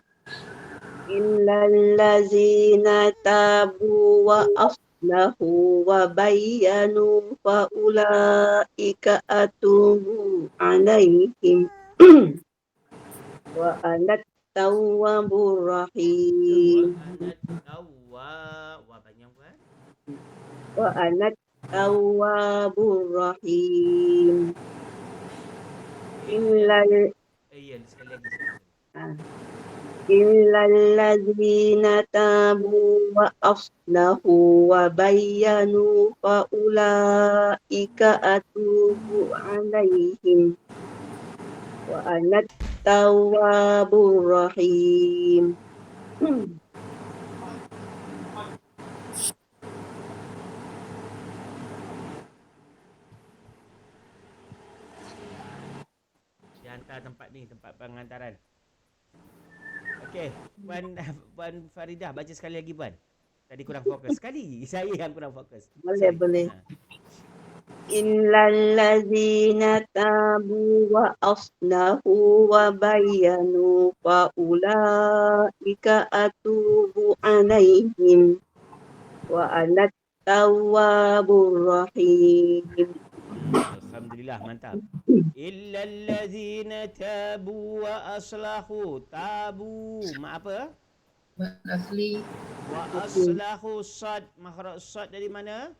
Illallazina tabu wa aslahu wa bayyanu fa ulaika atubu alaihim wa anat tawwabur rahim. Wa anat tawwabur rahim. Illallazina tabu wa aslahu wa bayyanu fa ulaika atubu alaihim wa anat tawwabur rahim. Dia hantar tempat ni, tempat pengantaran. Okey, Puan Faridah baca sekali lagi Puan. Tadi kurang fokus. Sekali saya yang kurang fokus. Boleh. Illallazina tabu wa aslahu wa bayyanu fa ulaika atubu alaihim wa anat tawwabur rahim. Alhamdulillah, mantap. Illallazina tabu wa aslahu. Tabu, mak apa? Mat asli. Wa aslahu sad. Makhraj sad dari mana?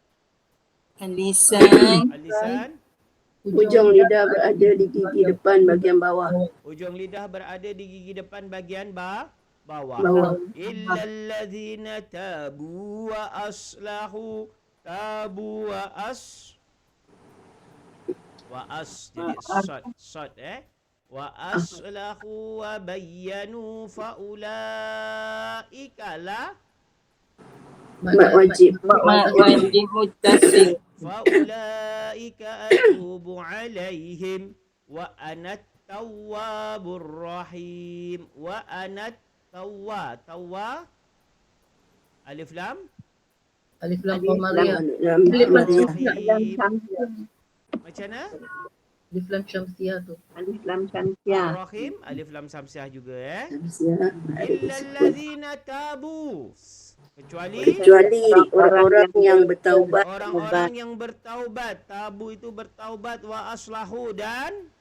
Alisan. Alisan. Ujung lidah berada di gigi depan bahagian bawah. Ujung lidah berada di gigi depan bahagian bawah. Bawah. Illallazina tabu wa aslahu. Tabu wa jadi sad wa aslahu wa bayyanu fa ulaika la Mak wajib. Wajib muttasil. fa ulaika atubu alaihim wa ana tawwabur rahim wa ana tawwa alif lam Qamariyah. Alif lam macam mana? Alif lam Syamsiah tu. Alif lam syamsiah. Rahim alif lam samsiah juga Siap. illallazina tabu kecuali orang-orang yang bertaubat. orang-orang yang bertaubat. Tabu itu bertaubat wa aslahu dan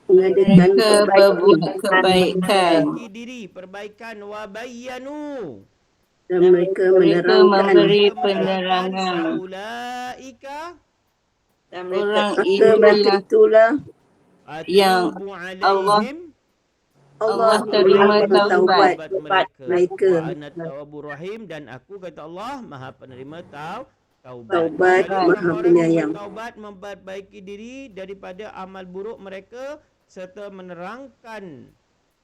Mengadakan Berbuat kebaikan. perbaiki diri, perbaikan wa bayyanu dan mereka Mereka menerangkan memberi penerangan. ulaika Dan Orang maka itulah yang atubu Allah alaihim Allah terima taubat mereka. wa ana tawwabur rahim dan aku kata Allah Maha penerima taubat. Taubat, Jadi Maha orang-orang penyayang. bertaubat memperbaiki diri daripada amal buruk mereka serta menerangkan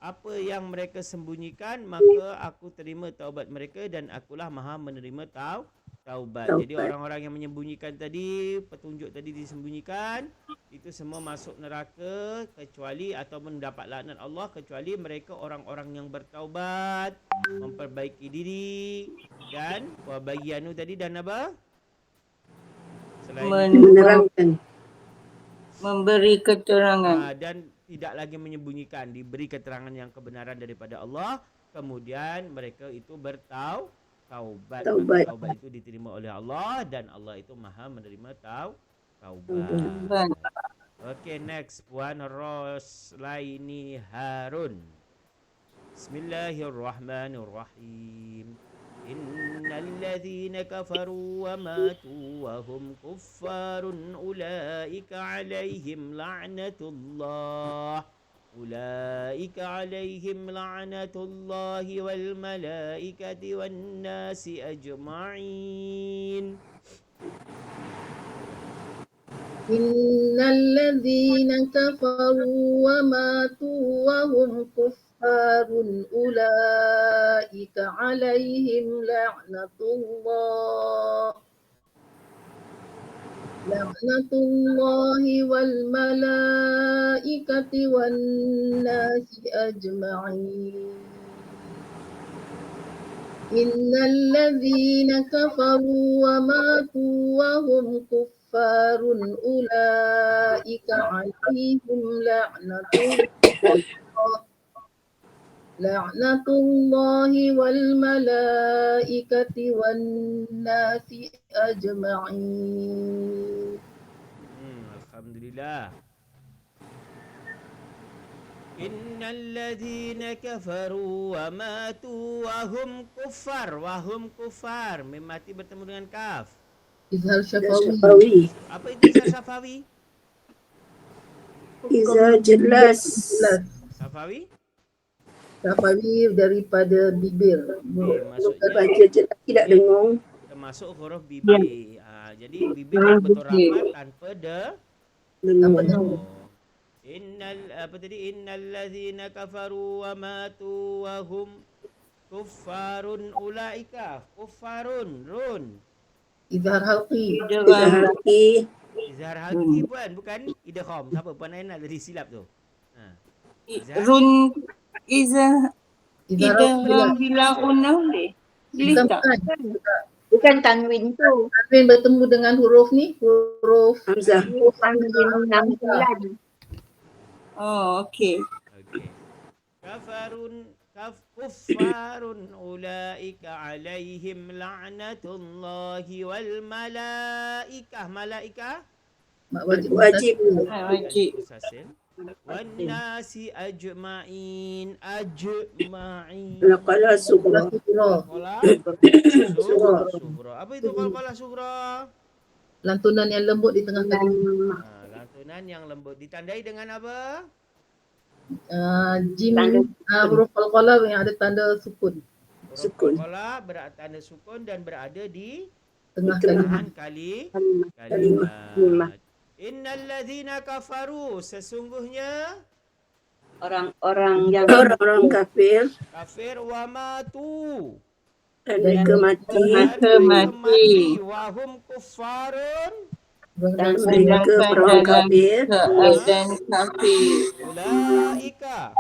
apa yang mereka sembunyikan, maka aku terima taubat mereka dan akulah Maha menerima taubat. Jadi orang-orang yang menyembunyikan tadi, petunjuk tadi disembunyikan, itu semua masuk neraka kecuali atau mendapat laknat Allah kecuali mereka orang-orang yang bertaubat, memperbaiki diri dan bagi anu tadi dan apa? Selain itu Menerangkan. memberi keterangan. dan tidak lagi menyembunyikan, diberi keterangan yang kebenaran daripada Allah, kemudian mereka itu taubat. Maka taubat itu diterima oleh Allah dan Allah itu Maha menerima taubat. Okay, next Puan Roslaini Harun. Bismillahirrahmanirrahim. Innal ladzina kafaru wa matu wa hum kuffarun ulaika alaihim la'natullah. أولئك عليهم لعنة الله والملائكة والناس أجمعين. إن الذين كفروا وماتوا وهم كفار أولئك عليهم لعنة الله والملائكة والناس أجمعين. إن الذين كفروا وماتوا وهم كفار أولئك عليهم لعنة الله والملائكة والناس أجمعين. Alhamdulillah. Innal ladzina kafaru wa matu wa hum kuffar. Memati bertemu dengan kaf. Izhar syafawi. Syafawi. Apa itu Syafawi? Iza jelas. Syafawi? Syafawi daripada bibir. Maksudnya Baca jelas tidak dengung. termasuk huruf bibir. Jadi bibir betul rahmat tanpa Dengung. Innal ladzina kafaru wa matu wa hum kuffarun ulaika run. Izhar halqi. Laki. Izhar halqi bukan idgham. Siapa Puan Ainal tadi silap tu? Run iza Izhar idgham bila unah boleh tak? Bukan tanwin tu. Tanwin bertemu dengan huruf ni, huruf Hamzah. Tanwin 6 Oh, okey. Kuffarun ulaika alaihim la'natullahi wal malaikah. Wajib. Wajib. Wan nasi ajma'in. Qalqalah sughra. Sughra. Apa itu qalqalah sughra? lantunan yang lembut di tengah kalimah. Lantunan yang lembut ditandai dengan apa? Jim huruf qalqalah yang ada tanda sukun. Sukun. Qalqalah bertanda sukun dan berada di Tengah kalimat. Innal ladzina kafaru, sesungguhnya orang-orang yang Orang-orang kafir wa matu dan mereka mati. Wahum kuffarun dan Mereka orang kafir. Dan kafir. ulaika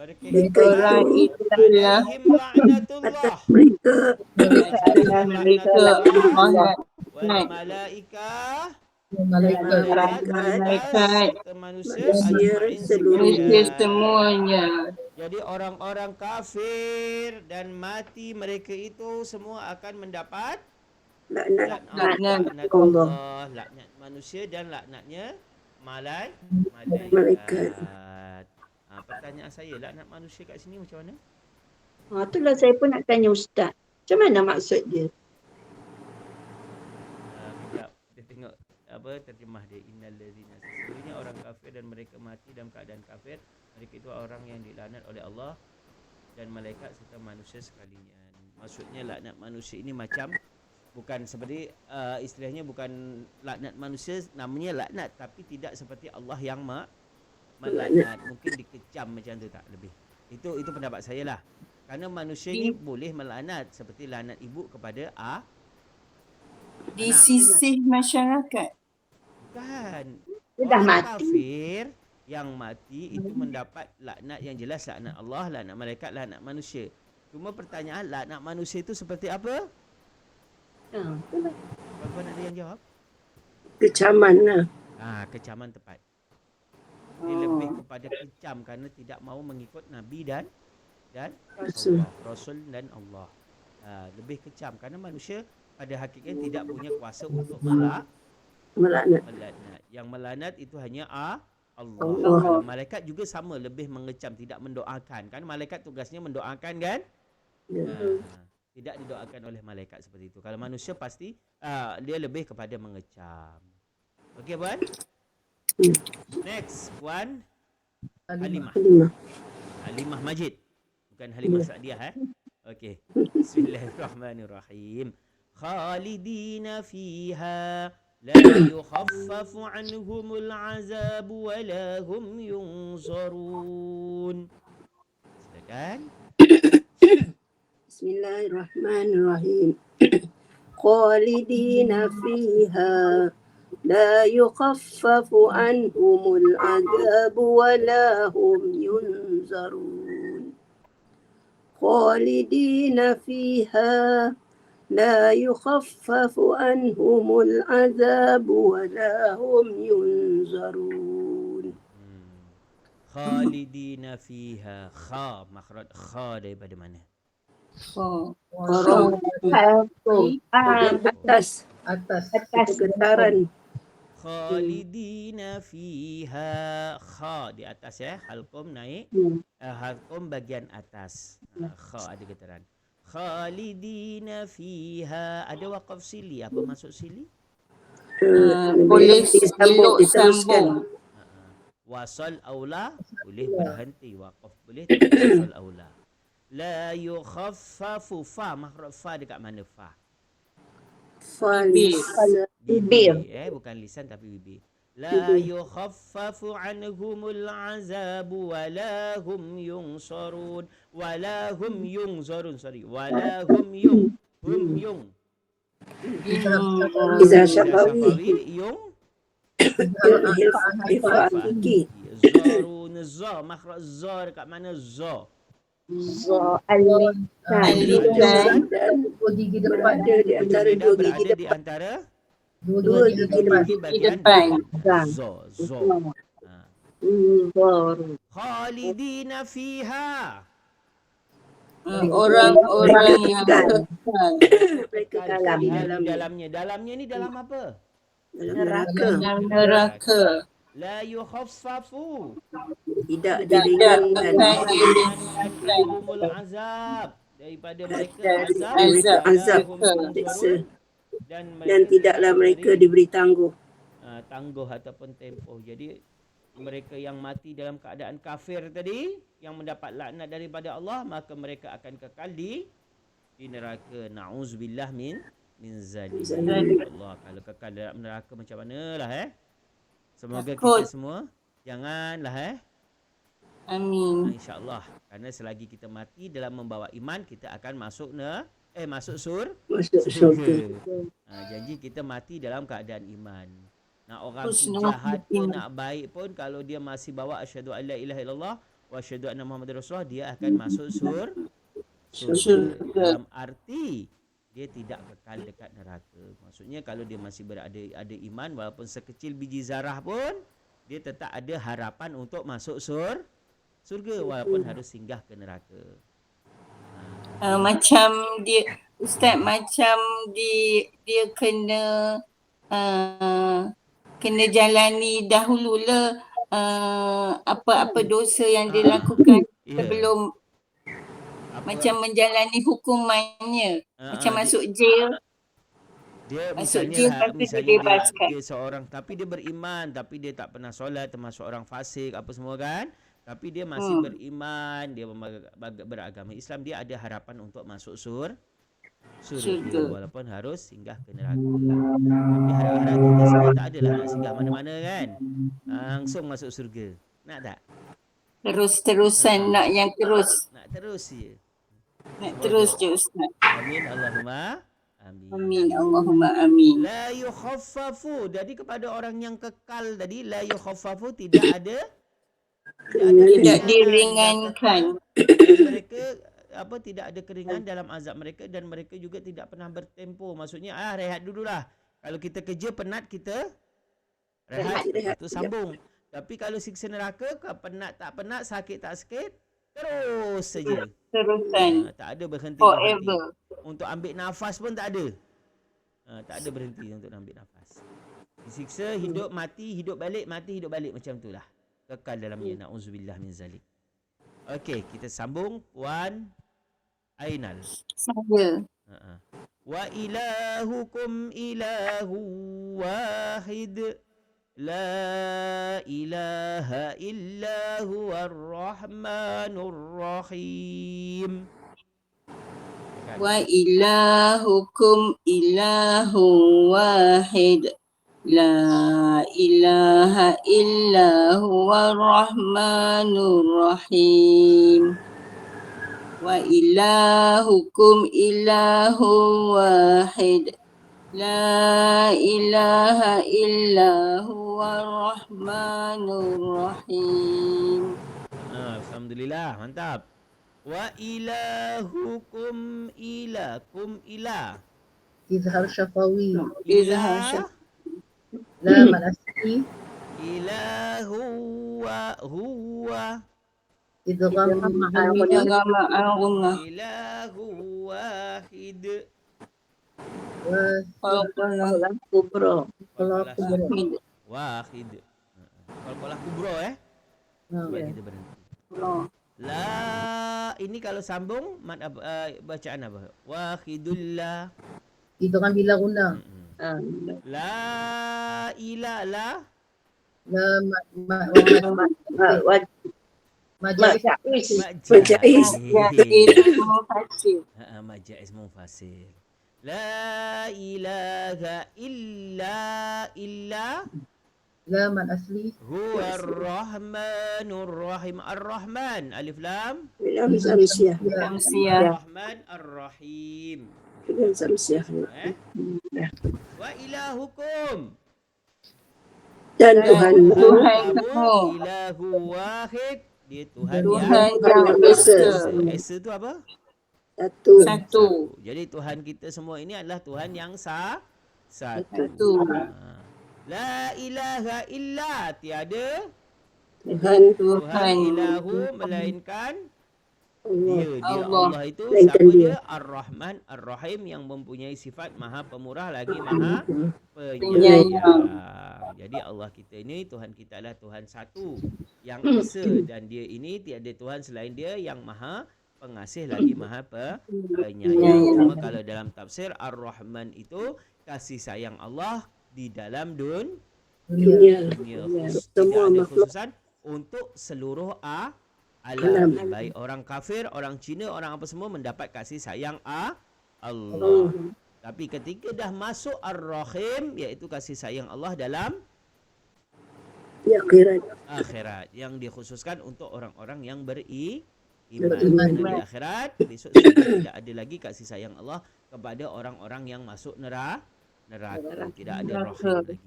Mereka Orang itu itulah alaihim la'natullah mereka mereka wal malaikah malaikat manusia Manusia manusia semuanya. Jadi orang-orang kafir dan mati mereka itu semua akan mendapat laknat laknat Allah, laknat manusia dan laknatnya malaikat. Pertanyaan saya, laknat manusia kat sini macam mana? itulah saya pun nak tanya Ustaz. Macam mana maksud dia? Kita tengok terjemah dia. Innal ladzina, sesungguhnya orang kafir dan mereka mati dalam keadaan kafir, mereka itu orang yang dilaknat oleh Allah dan malaikat serta manusia sekalian. Maksudnya laknat manusia ini macam bukan seperti istilahnya bukan laknat manusia, namanya laknat, tapi tidak seperti Allah yang melaknat. Mungkin dikecam macam tu tak lebih. Itu pendapat saya lah. Kerana manusia ni boleh melaknat seperti laknat ibu kepada disisih masyarakat. Bukan. Dia dah Orang mati. kafir yang mati itu mendapat laknat yang jelas, laknat Allah, laknat malaikat, laknat manusia. Cuma pertanyaan, laknat manusia itu seperti apa? Puan-puan ada yang jawab? Kecaman lah. Kecaman tepat. Dia lebih kepada kecam kerana tidak mahu mengikut Nabi dan Rasul. Rasul dan Allah. Lebih kecam kerana manusia pada hakikatnya tidak punya kuasa untuk Melaknat. melaknat. Yang melaknat itu hanya Allah. Allah. Kalau malaikat juga sama, lebih mengecam, tidak mendoakan. Kan malaikat tugasnya mendoakan kan? Ya. Tidak didoakan oleh malaikat seperti itu. Kalau manusia pasti dia lebih kepada mengecam. Okey Puan? Next, Puan Halimah. Halimah Majid. Bukan Halimah Sa'diyah Okey. Bismillahirrahmanirrahim. Khalidina fiha la yukhaffafu anhumul azab wa la hum yunzarun. Silakan. Bismillahirrahmanirrahim. Khalidina fiha la yukhaffafu anhumul adab wa la hum yunzarun. Khalidina fiha la yukhaffafu anhumul adab wa la hum yunzarun. Khalidina fiha. Kha, makhraj kha daripada mana? Atas kegetaran. Khalidina fiha. Kha di atas halqum naik. Halqum bagian atas. Kha ada getaran. Khalidina fiha. Ada waqaf sili. Apa maksud sili? Boleh disambung, diteruskan. Wasal aula boleh berhenti, waqaf boleh, tapi wasal aula. La yukhaffafu. Fa, makhraj fa dekat mana fa? Bibir. Bukan lisan tapi bibir. La yukhaffafu anhumul azabu wa la hum yunsarun. Wa la hum yunzarun. Sorry. Wa la hum yung. Hum yung. Iza Syafawi. Yung. Ifaki. Zarun. Za. Makhraj za dekat mana za? Alisan. Dua gigi depan. Berada di antara dua gigi Berada di depan. antara Dua gigi gigi depan. bagian Gang. za. Za. Khalidina fiha. Orang-orang yang kekal. Mereka kekal di dalamnya. Dalamnya ni dalam apa? Dalam neraka. Dalam neraka. La yukhaffafu Tidak diringankan. anhumul azab. Daripada mereka azab. Azab. Siksa. Dan tidaklah mereka diberi tangguh. Tangguh ataupun tempoh. Jadi mereka yang mati dalam keadaan kafir tadi, yang mendapat laknat daripada Allah, maka mereka akan kekal di neraka. Na'udzubillah min zalik. Allah, kalau kekal dalam neraka macam manalah Semoga kita semua janganlah Amin. insya-Allah. Kerana selagi kita mati dalam membawa iman, kita akan masuk masuk Masuk surga. syurga. Janji kita mati dalam keadaan iman. Nak orang tu Husnul jahat ke, khatimah. nak baik pun, kalau dia masih bawa asyhadu an la ilaha illallah wa asyhadu anna muhammadar rasulullah, dia akan masuk surga. Dalam arti dia tidak kekal dekat neraka. Maksudnya kalau dia masih ada iman, walaupun sekecil biji zarah pun, dia tetap ada harapan untuk masuk surga walaupun harus singgah ke neraka. Macam dia, Ustaz, macam dia kena kena jalani dahululah apa-apa dosa yang dia lakukan sebelum macam menjalani hukumannya. Macam masuk jail. Dia Masuk misalnya, jail lepas tu misalnya dibebaskan. dia seorang, tapi dia beriman, tapi dia tak pernah solat, termasuk orang fasik apa semua kan. Tapi dia masih beriman, dia beragama Islam, dia ada harapan untuk masuk surga walaupun harus singgah ke neraka. Tapi harap-harap kita semua tak adalah nak singgah mana-mana kan. Langsung masuk surga. Nak tak? Terus-terusan nak yang terus. Nak terus je. Nak terus je, Ustaz. Amin Allahumma Amin. Amin. Allahumma amin. La yukhaffafu. Jadi kepada orang yang kekal tadi, la yukhaffafu tidak ada Tidak keringanan. diringankan. Dan mereka tidak ada keringan dalam azab mereka, dan mereka juga tidak pernah bertempo. Maksudnya rehat dululah. Kalau kita kerja penat, kita rehat, itu sambung. Tapi kalau siksa neraka, penat tak penat, sakit tak sakit, terus saja. Terusan. Tak ada berhenti. Forever. Untuk ambil nafas pun tak ada. Tak ada berhenti untuk ambil nafas. Disiksa, hidup, mati, hidup balik, mati, hidup balik, macam itulah. Kekal dalamnya. Na'udzubillah min zalik. Okey, kita sambung. Puan Ainal. Saya. Wa ilahukum ilahu wahid. La ilaha illa huwar rahmanur rahim. Wa ilahukum ilahu wahid. La ilaha illa huwar rahmanur rahim. Wa ilahukum ilahu wahid. La ilaha illa huwar rahmanur rahim. Alhamdulillah, mantap. Wa ilahukum ilakum ilah. Izhar syafawi. Izhar La manasli. Ilahu wa huwa. Idgham ma'al Ilahu wahid. Allah kubro. Wahid. Qalqalah kubro Sebab kita berhenti. La, ini kalau sambung bacaan apa? Wahidullah. Idgham bila guna. La ilaha La Majais. Majais. Majais munfasil. La ilaha illa La man asli. huwar rahmanur rahim. Ar-Rahman, alif lam. Lam samsiah. Ar-Rahman ar-Rahim. Lam samsiah. Wa ilahukum. Dan Tuhanmu Kamu ilahu wahid. Dia Tuhan yang esa. Esa tu apa? Satu. Jadi Tuhan kita semua ini adalah Tuhan yang satu. Satu. La ilaha illa, tiada Tuhan Tuhan ilahu melainkan dia Allah. Allah itu Melainkan siapa dia. dia? Ar-Rahman Ar-Rahim, yang mempunyai sifat maha pemurah lagi maha penyayang. Jadi Allah kita ini, Tuhan kita adalah Tuhan satu yang esa, dan dia ini tiada Tuhan selain dia yang maha pengasih lagi maha penyayang. Cuma kalau dalam tafsir Ar-Rahman itu kasih sayang Allah di dalam dunia. Semua Tidak ada makhluk. khususan untuk seluruh alam. Baik orang kafir, orang Cina, orang apa semua mendapat kasih sayang Allah. Tapi ketika dah masuk Ar-Rahim, iaitu kasih sayang Allah dalam akhirat, yang dikhususkan untuk orang-orang yang beriman. Di akhirat besok tidak ada lagi kasih sayang Allah kepada orang-orang yang masuk neraka. Tidak ada rahim lagi.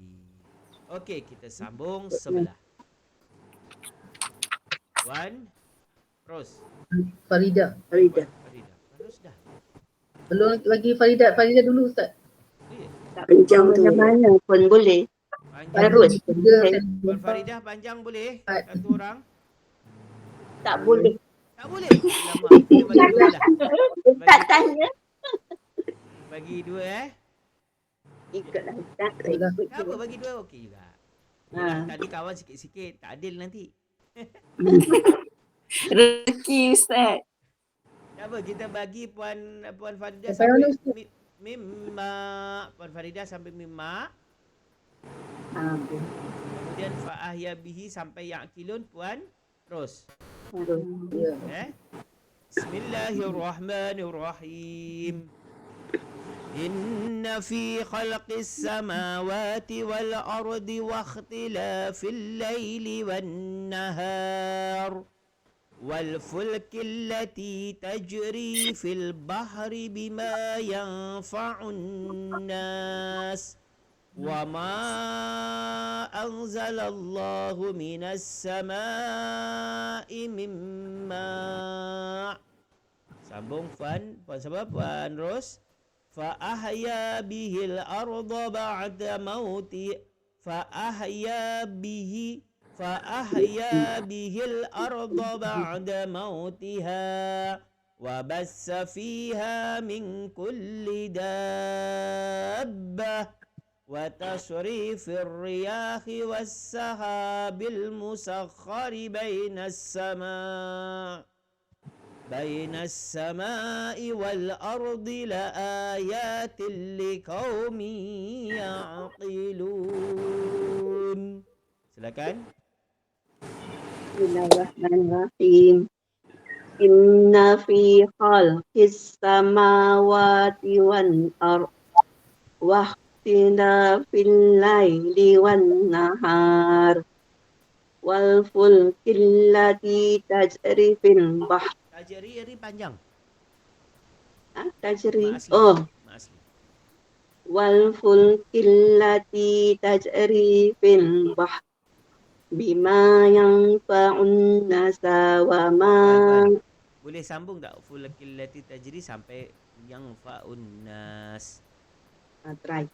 Okey, kita sambung sebelah. Wan, terus. Farida. Farida. Terus dah. Belum lagi Farida dulu Ustaz. Panjang tu. Mana pun boleh. Panjang. Terus. Wan Faridah panjang boleh? Satu orang? Tak boleh. Tak boleh. Alamak, kita bagi dua lah. Tak tanya. Bagi dua Ikutlah. Tak Tak apa, bagi dua okey juga. Tadi kawan sikit-sikit, tak adil nanti. Rezeki Ustaz. Tak apa, kita bagi Puan Faridah Sampai mana, sampai mimma. Puan Faridah sampai mimma. Kemudian fa'ahya bihi sampai ya'kilun. Puan terus. Bismillahirrahmanirrahim. Inna fi khalqis samawati wal ardi wa ikhtilafil laili wan nahar والفلك التي تجري في البحر بما ينفع الناس وما أنزل الله من السماء من ماء. Sambung Puan siapa? Puan Ros. فأحيا به الأرض بعد موتها فأحيا به الأرض بعد موتها وبث فيها من كل دابة وتصريف الرياح والسحاب المسخر بين السماء والأرض لآيات لقوم يعقلون. Silakan. Bismillahirrahmanirrahim. Inna fi khalqis samawati wan ardh wa ikhtilafil laili wan nahar wal fulkil lati tajri fil bahr. Tajri panjang. Tajri. Ma asli. Wal fulkil lati tajri fil bahr bima yanfa'un nasa wa ma. Boleh sambung tak fulkil lati tajri sampai yanfa'un nas? Try.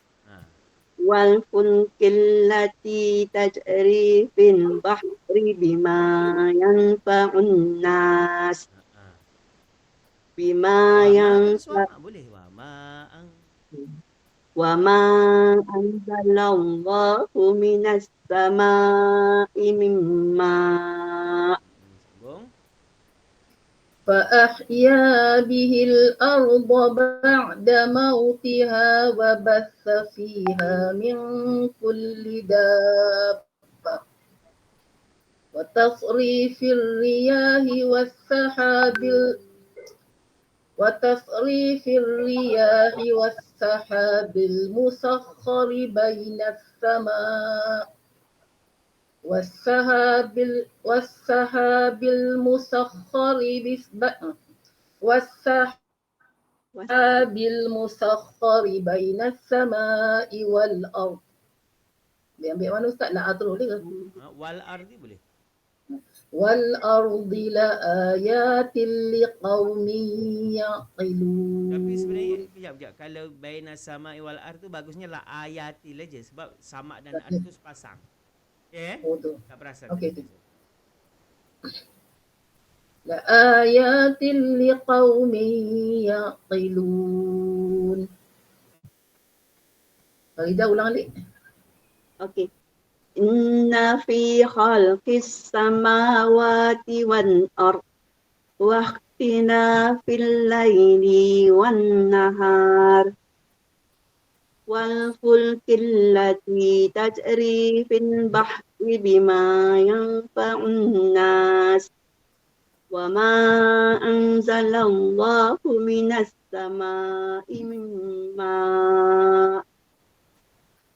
Wal fulkil lati tajri fil bahri bima yanfa'un nas. Bima yanfa'un. Boleh Wa ma anzalallahu minas sama'i mimma. فأحيا به الأرض بعد موتها وبث فيها من كل دابة وتصريف الرياح والسحاب المسخر بين السماء والسحاب المسخر بين السماء والأرض. Ambil mana Ustaz? La terus dia. Wal ardi boleh. Wal ardi la ayatin liqaumin yaqilun. Tapi sebenarnya kejap. Kalau baina sama'i wal ard tu bagusnya la ayatil aja sebab sama dan ard tu sepasang. Okay? Tak perasan. Okey tu. La ayatin liqaumin yaqilun. Farida ulang balik. Okey. Inna fi khalqis samawati wan ard wa ikhtilafil laili wan nahar wal fulkil lati tajri fil bahri bima yanfa'un nas wa ma anzalallahu minas sama'i mimma.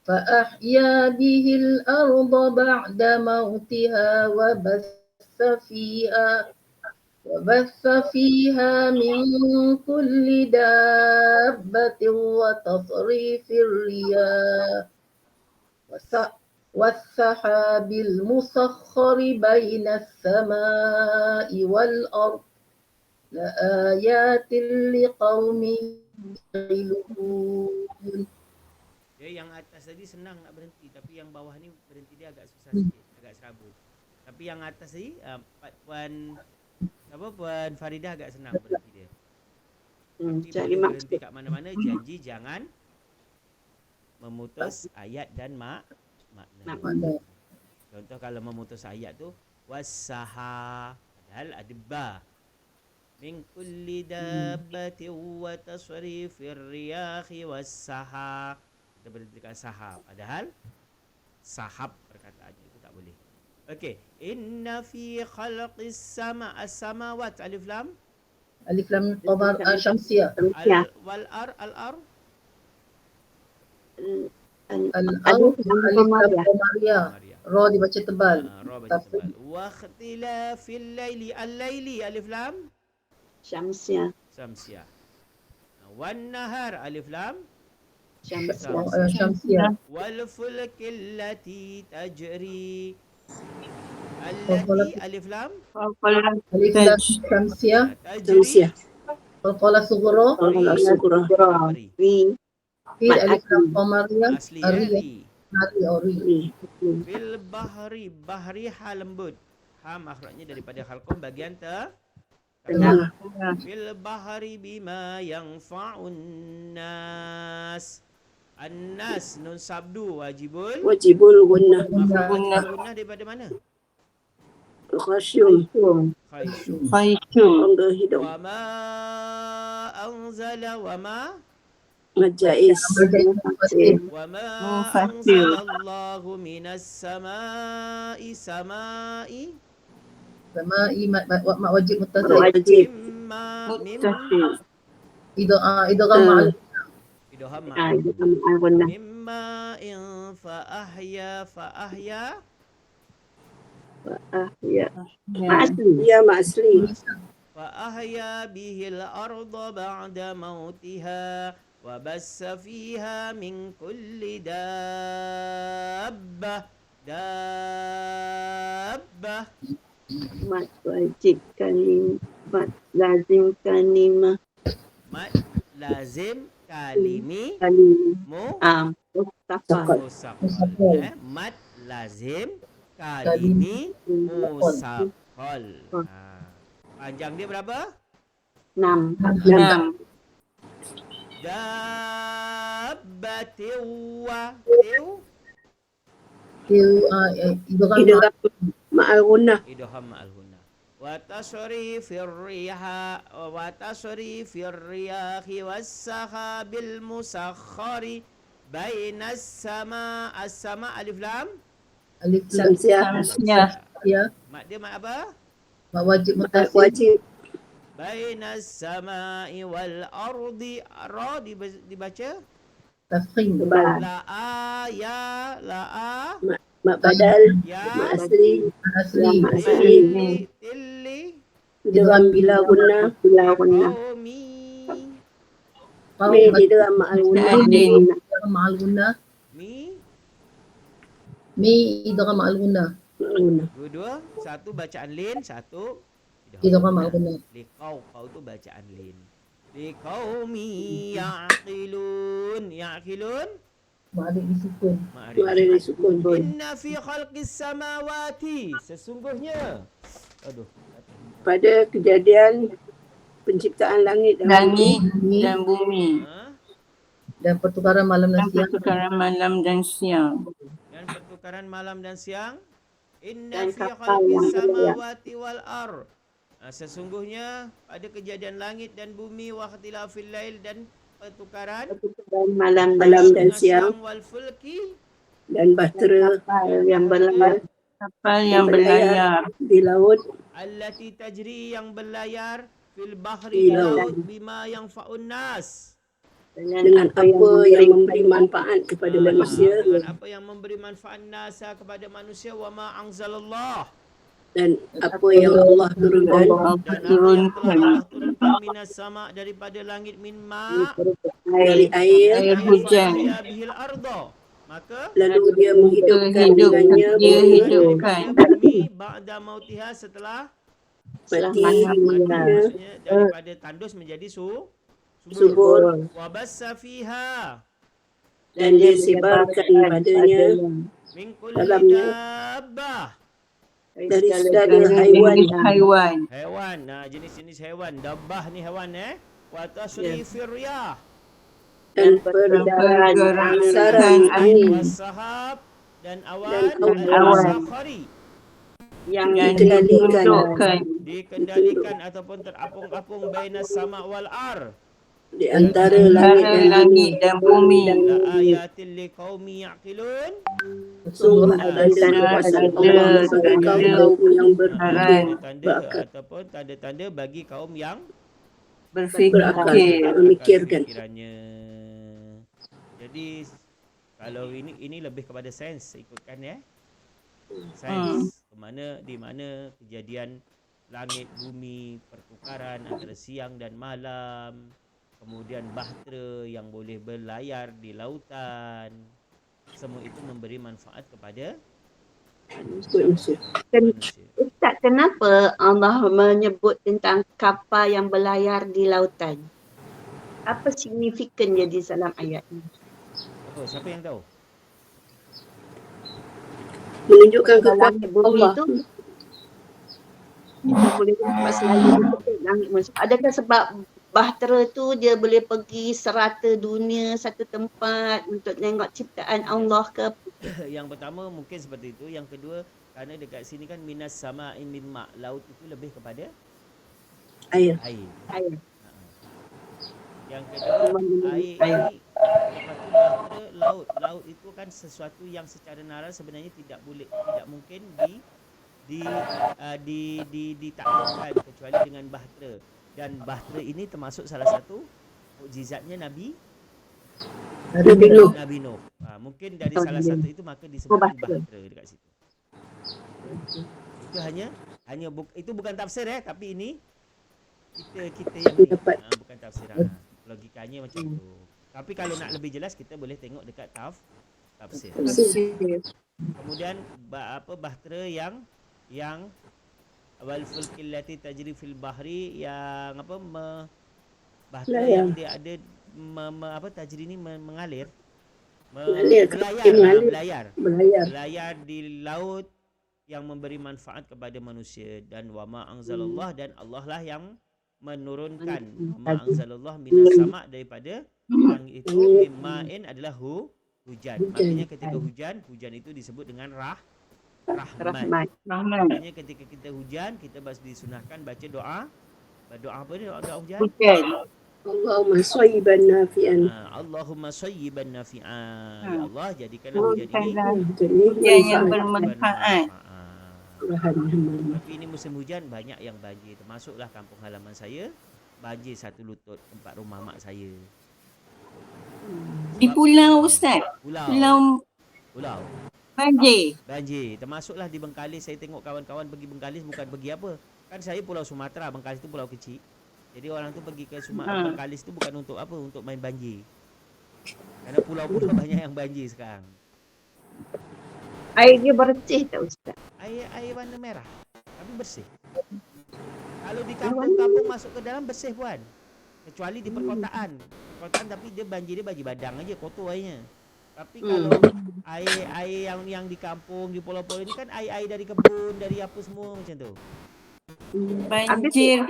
فأحيا به الأرض بعد موتها وبث فيها من كل دابة وتصريف الرياح والسحاب المسخر بين السماء والأرض لآيات لقوم يعقلون. Yang atas tadi senang nak berhenti, tapi yang bawah ni berhenti dia agak susah sikit, agak serabut. Tapi yang atas tadi Puan Faridah agak senang berhenti dia. Tapi boleh berhenti kat mana-mana, janji jangan memutus ayat dan makna. Contoh kalau memutus ayat tu wassaha, padahal ada ba. Min kulli dabbatin wa tasrifir riyahi wassaha. Kita berhenti dekat sahab. Padahal sahab perkataannya itu tak boleh. Okey. Inna fi khalqis samawat alif lam qamar syamsiyah. Wal ar Al-Qamariyah. Ra dibaca tebal. Ra baca tebal. Wa ikhtilafil laili, al-laili alif lam Syamsiah. samsiah. Wan nahar alif lam Syamsiah. Syamsiah. wal fulkil lati tajri. Allati alif lam Alif lam Syamsiah. tajri. Syamsiah. Qalqalah sughra. Allah syukurah. Ri. Ri. Fi alif lam qamariyah. Asli Ariyah. ri. Hari ori. Ri. Fil bahri, bahri hal lembut. Ha makhrajnya daripada khalqum bagian Tengah. fil bahri bima yanfa'un nas. An-nas nun sabdu wajibul. Wajibul gunnah. Makhraj gunnah daripada mana? Khasyum. Khaisyum. Bangga hidung. Wa ma anzala wa ma Majais. wa ma Mufassir. anzalallahu minas samai samai Sama mak wajib muttasil. Wajib. mimma mim Muttasil. Idgham ma'al idham Ah, ma'al itu al-gunnah. mimma in fa ahya Ya. Ya. Asli. Ya ma'asli. فأحيا به الأرض بعد موتها وبث فيها من كل دابة Mat wajib kalimat lazim kalimah مد لازم كلمي kalimah mustafa. مسقل مد لازم كلمي مسقل. Panjang dia berapa? 6. 6. Dabbatin wa idgham Idgham ma'al gunnah. idham ma'al hunna. Wa tasrifir riha wa tasrifir riyahi was sahabil musakhkhari bainas sama as-sama alif lam alif lam Syamsiah. Syamsiah. ya. mak dia mak apa? Mak wajib muttasil. Wajib. Bainas samai wal ardi ra dibaca Tafkhim. Tebal. la a ya la a Mak badal. ya Ma'asli. Asli. tilli tilli Idgham bila gunnah. Bila gunnah. qaumi Mi idgham ma'al gunnah. Adin. Idgham ma'al gunnah. mi Mi idgham ma'al gunnah. Ma'al gunnah. dua-dua satu bacaan lin satu Idgham ma'al gunnah. liqau kau tu bacaan lin liqaumi ya'qilun Ma'arif disukun. Mari disukun. inna fi khalqis samawati sesungguhnya aduh Pada kejadian penciptaan langit dan Langit Bumi dan bumi. ha? dan pertukaran malam dan Dan siang. pertukaran malam dan siang. Dan pertukaran malam dan siang inna Dan fi kapal khalqis yang samawati wal ar sesungguhnya pada kejadian langit dan bumi wa ikhtilafil lail dan pertukaran Malam malam dan dengan siang wal fulki dan bahtera kapal yang berlayar Kapal yang berlayar di laut allati tajri yang berlayar fil Di bahri di laut. laut bima yang fa'un nas dengan apa yang memberi manfaat kepada manusia dengan apa yang memberi manfaat nasa kepada manusia wa ma anzalallah dan apa yang Allah turunkan Allah dan apa yang telah turunkan Allah turunkan minas sama daripada langit min ma dari air, air hujan. fa'ahya bihil arda maka lalu dia menghidupkan dengannya Dia bumi hidupkan bumi ba'da mautiha setelah mati maksudnya daripada tandus menjadi subur wa bassa fiha dan dia sebarkan padanya min kulli Dalamnya. dabbah dari segala haiwan haiwan. haiwan. Nah, jenis-jenis haiwan. Dabbah ni haiwan wa tasrifir riyah dan Pergerakan pergerakan angin wasahab dan awan awan. al-musakhkhari yang Yang dikendalikan. ditunjukkan dikendalikan ataupun terapung-apung bainas sama wal ar di antara langit antara dan bumi. langit dan bumi. la ayatil liqaumi ya'qilun. Sungguh ada kekuasaan Allah bagi kaum yang berfikir Tanda berakal. ataupun tanda-tanda bagi kaum yang Berakal. Berfikir. Memikirkan. pikirannya. Jadi kalau ini lebih kepada sains ikutkan ya. Sains. Di mana kejadian langit, bumi, pertukaran antara siang dan malam. Kemudian bahtera yang boleh berlayar di lautan. Semua itu memberi manfaat kepada Manusia. manusia. Ustaz, kenapa Allah menyebut tentang kapal yang berlayar di lautan? Apa signifikannya di dalam ayat ini? Apa? Siapa yang tahu? Menunjukkan Kalau kekuatan langit bumi Allah. tu kita boleh dapat selalu langit manusia. Adakah sebab bahtera tu dia boleh pergi serata dunia satu tempat untuk tengok ciptaan Allah ke? Yang pertama mungkin seperti itu. Yang kedua, kerana dekat sini kan minas sama'in min ma'. Laut itu lebih kepada Air. air. Air. Yang kedua, air ini, lepas tu bahtera, laut itu kan sesuatu yang secara nalar sebenarnya tidak mungkin ditaklukkan kecuali dengan bahtera. Dan bahtera ini termasuk salah satu mukjizatnya Nabi Nuh. Mungkin dari salah satu itu maka disebut bahtera dekat situ. Itu hanya itu bukan tafsir tapi ini kita yang ni. Bukan tafsiran. Logikanya macam tu. Tapi kalau nak lebih jelas kita boleh tengok dekat tafsir. Kemudian bahtera yang wal fulkil lati tajri fil bahri yang bahtera yang dia ada tajri ni mengalir. Berlayar di laut yang memberi manfaat kepada manusia. Dan wama anzalallah, dan Allah lah yang menurunkan ma'anzalallah minas sama' daripada langit itu. Mimma'in adalah hujan. Maknanya ketika hujan itu disebut dengan rahmat. Maknanya ketika kita hujan, kita disunahkan baca doa apa ni? Doa hujan? Allahumma sayyiban nafi'an. Allahumma sayyiban nafi'an. Ya Allah, jadikanlah hujan ini hujan yang bermanfaat. Tapi ini musim hujan banyak yang banjir. Termasuklah kampung halaman saya, banjir satu lutut tempat rumah mak saya. Di pulau Ustaz. Pulau banjir. Termasuklah di Bengkalis. Saya tengok kawan-kawan pergi Bengkalis bukan pergi apa. Kan saya pulau Sumatera, Bengkalis itu pulau kecil. Jadi orang tu pergi ke Bengkalis tu bukan untuk apa, untuk main banjir. Kerana pulau-pulau banyak yang banjir sekarang. Air dia bersih tak Ustaz? Air warna merah, tapi bersih. Kalau di kampung-kampung masuk ke dalam bersih puan. Kecuali di perkotaan. Tapi dia banjir dia bagi badang aja, kotor airnya. Tapi kalau air yang di kampung, di pulau-pulau ini kan air dari kebun, dari apa semua macam tu. Banjir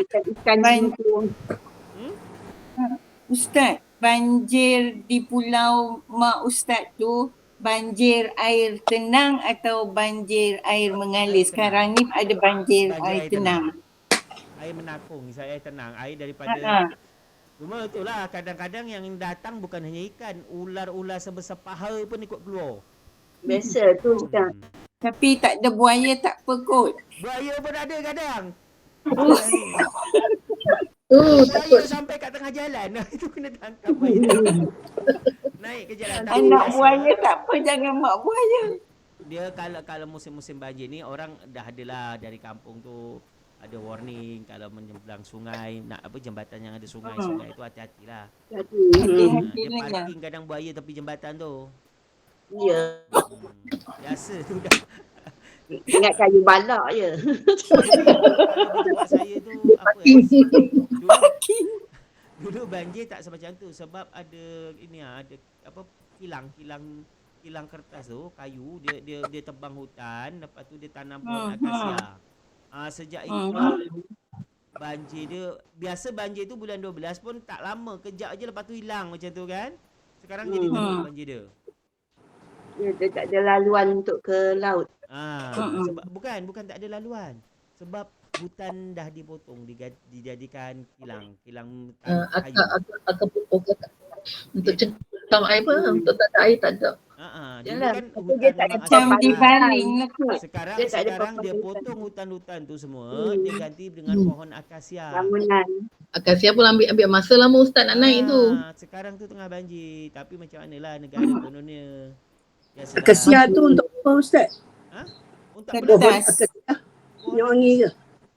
Ustaz, banjir di pulau mak Ustaz tu banjir air tenang atau banjir air mengalir? Sekarang ni ada banjir air tenang. Air menakung, misalnya air tenang, air daripada cuma itulah kadang-kadang yang datang bukan hanya ikan, ular-ular sebesar paha pun ikut keluar. Biasa tu Ustaz. Tapi tak ada buaya tak apa kot. Buaya pun ada kadang. Takut. Sampai kat tengah jalan. Itu kena tangkap buaya. Naik ke jalan. Anak buaya tak apa, jangan mak buaya. Dia kalau musim-musim banjir ni orang dah adalah dari kampung tu ada warning kalau menyeberang sungai, nak apa jambatan yang ada sungai itu hati-hatilah. Dia parking kadang buaya tepi jambatan tu. Ya. Biasa tu dah. Ingat kayu balak je. Buat saya tu apa dulu banjir tak semacam tu sebab ada ada apa kilang kertas tu, kayu dia tebang hutan, lepas tu dia tanam pohon akasia. Sejak itu banjir dia, biasa banjir tu bulan 12 pun tak lama, kejap aje lepas tu hilang macam tu kan. Sekarang jadi teruk banjir dia. Dia tak ada laluan untuk ke laut. Sebab bukan tak ada laluan. Sebab hutan dah dipotong, dijadikan kilang kayu. Untuk cekam air apa? Untuk tak ada air tak ada. Dulu kan dia tak ada macam dibaling lah kot. Sekarang dia potong hutan-hutan tu semua, dia ganti dengan pohon akasia. Bangunan. Akasia pun ambil masa lama Ustaz nak naik tu. Sekarang tu tengah banjir, tapi macam manalah negara kononnya. Akasia tu untuk apa Ustaz? Untuk Kertas. Minyak wangi ke?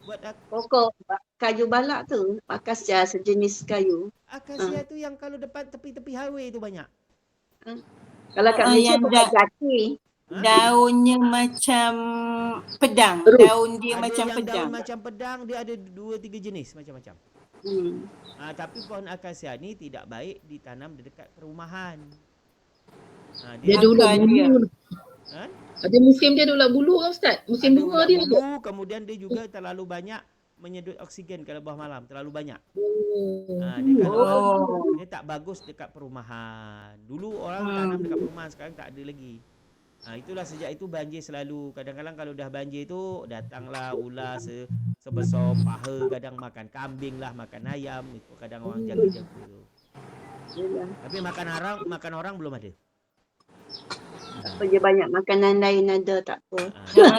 buat Pokok kayu balak tu, akasia sejenis kayu. akasia tu yang kalau depan tepi-tepi highway tu banyak. Kalau kat Malaysia yang bukan jati. daunnya macam pedang. Terus. Daun dia Ada macam yang pedang. daun macam pedang, dia ada 2-3 jenis macam-macam. Tapi pohon akasia ni tidak baik ditanam di dekat perumahan. Dia ada ulat Akar dia. bulu. Ha? Ada musim dia ada ulat bulu kan Ustaz? Musim Ada bunga ulat dia ada. bulu, kemudian dia juga terlalu banyak menyedut oksigen kalau bawah malam, terlalu banyak. Dia kalau dia tak bagus dekat perumahan. Dulu orang tanam dekat perumahan, sekarang tak ada lagi. Itulah sejak itu banjir selalu. Kadang-kadang kalau dah banjir tu datanglah ular sebesar paha, kadang makan kambing lah, makan ayam, itu kadang orang jaga-jaga tu. Tapi makan orang belum ada. Tak apa, dia banyak makanan lain ada, tak apa.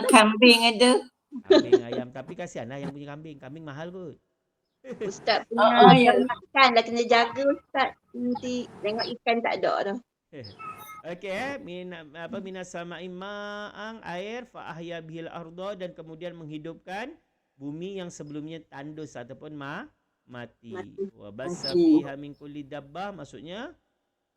Kambing ada. Kambing, ayam, tapi kasihanlah yang punya kambing. Kambing mahal kot. Ustaz punya ya. ikan dah kena jaga Ustaz. Nanti tengok ikan tak ada dah. Okey, minas sama'i ma'ang, air, fa ahya bihil arda, dan kemudian menghidupkan bumi yang sebelumnya tandus ataupun mati. Wa bassa fiha min kulli dabbah, maksudnya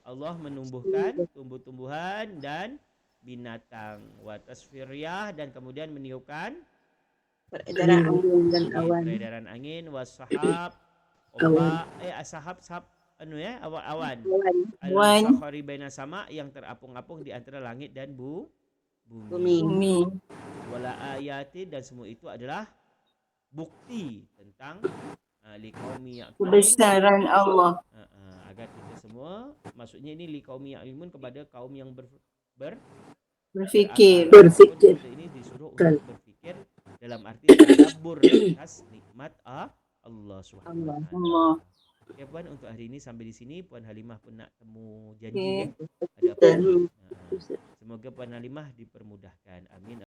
Allah menumbuhkan tumbuh-tumbuhan dan binatang. Wa tasfiriyah, dan kemudian meniupkan Peredaran angin dan awan. peredaran angin. Wasahab, ombak, sahab awan. Al-sakhari baina sama, yang terapung-apung di antara langit dan bumi. Wala ayati, dan semua itu adalah bukti tentang liqaumi ya'lamun, Kebesaran Allah. agar kita semua, maksudnya ini liqaumi ya'lamun, kepada kaum yang Berfikir. Kita ini disuruh untuk berfikir dalam arti tadabbur atas nikmat Allah Subhanahu wa taala. Okay, Puan, untuk hari ini sampai di sini. Puan Halimah pun nak temu janji. Ada apa? Semoga Puan Halimah dipermudahkan. Amin.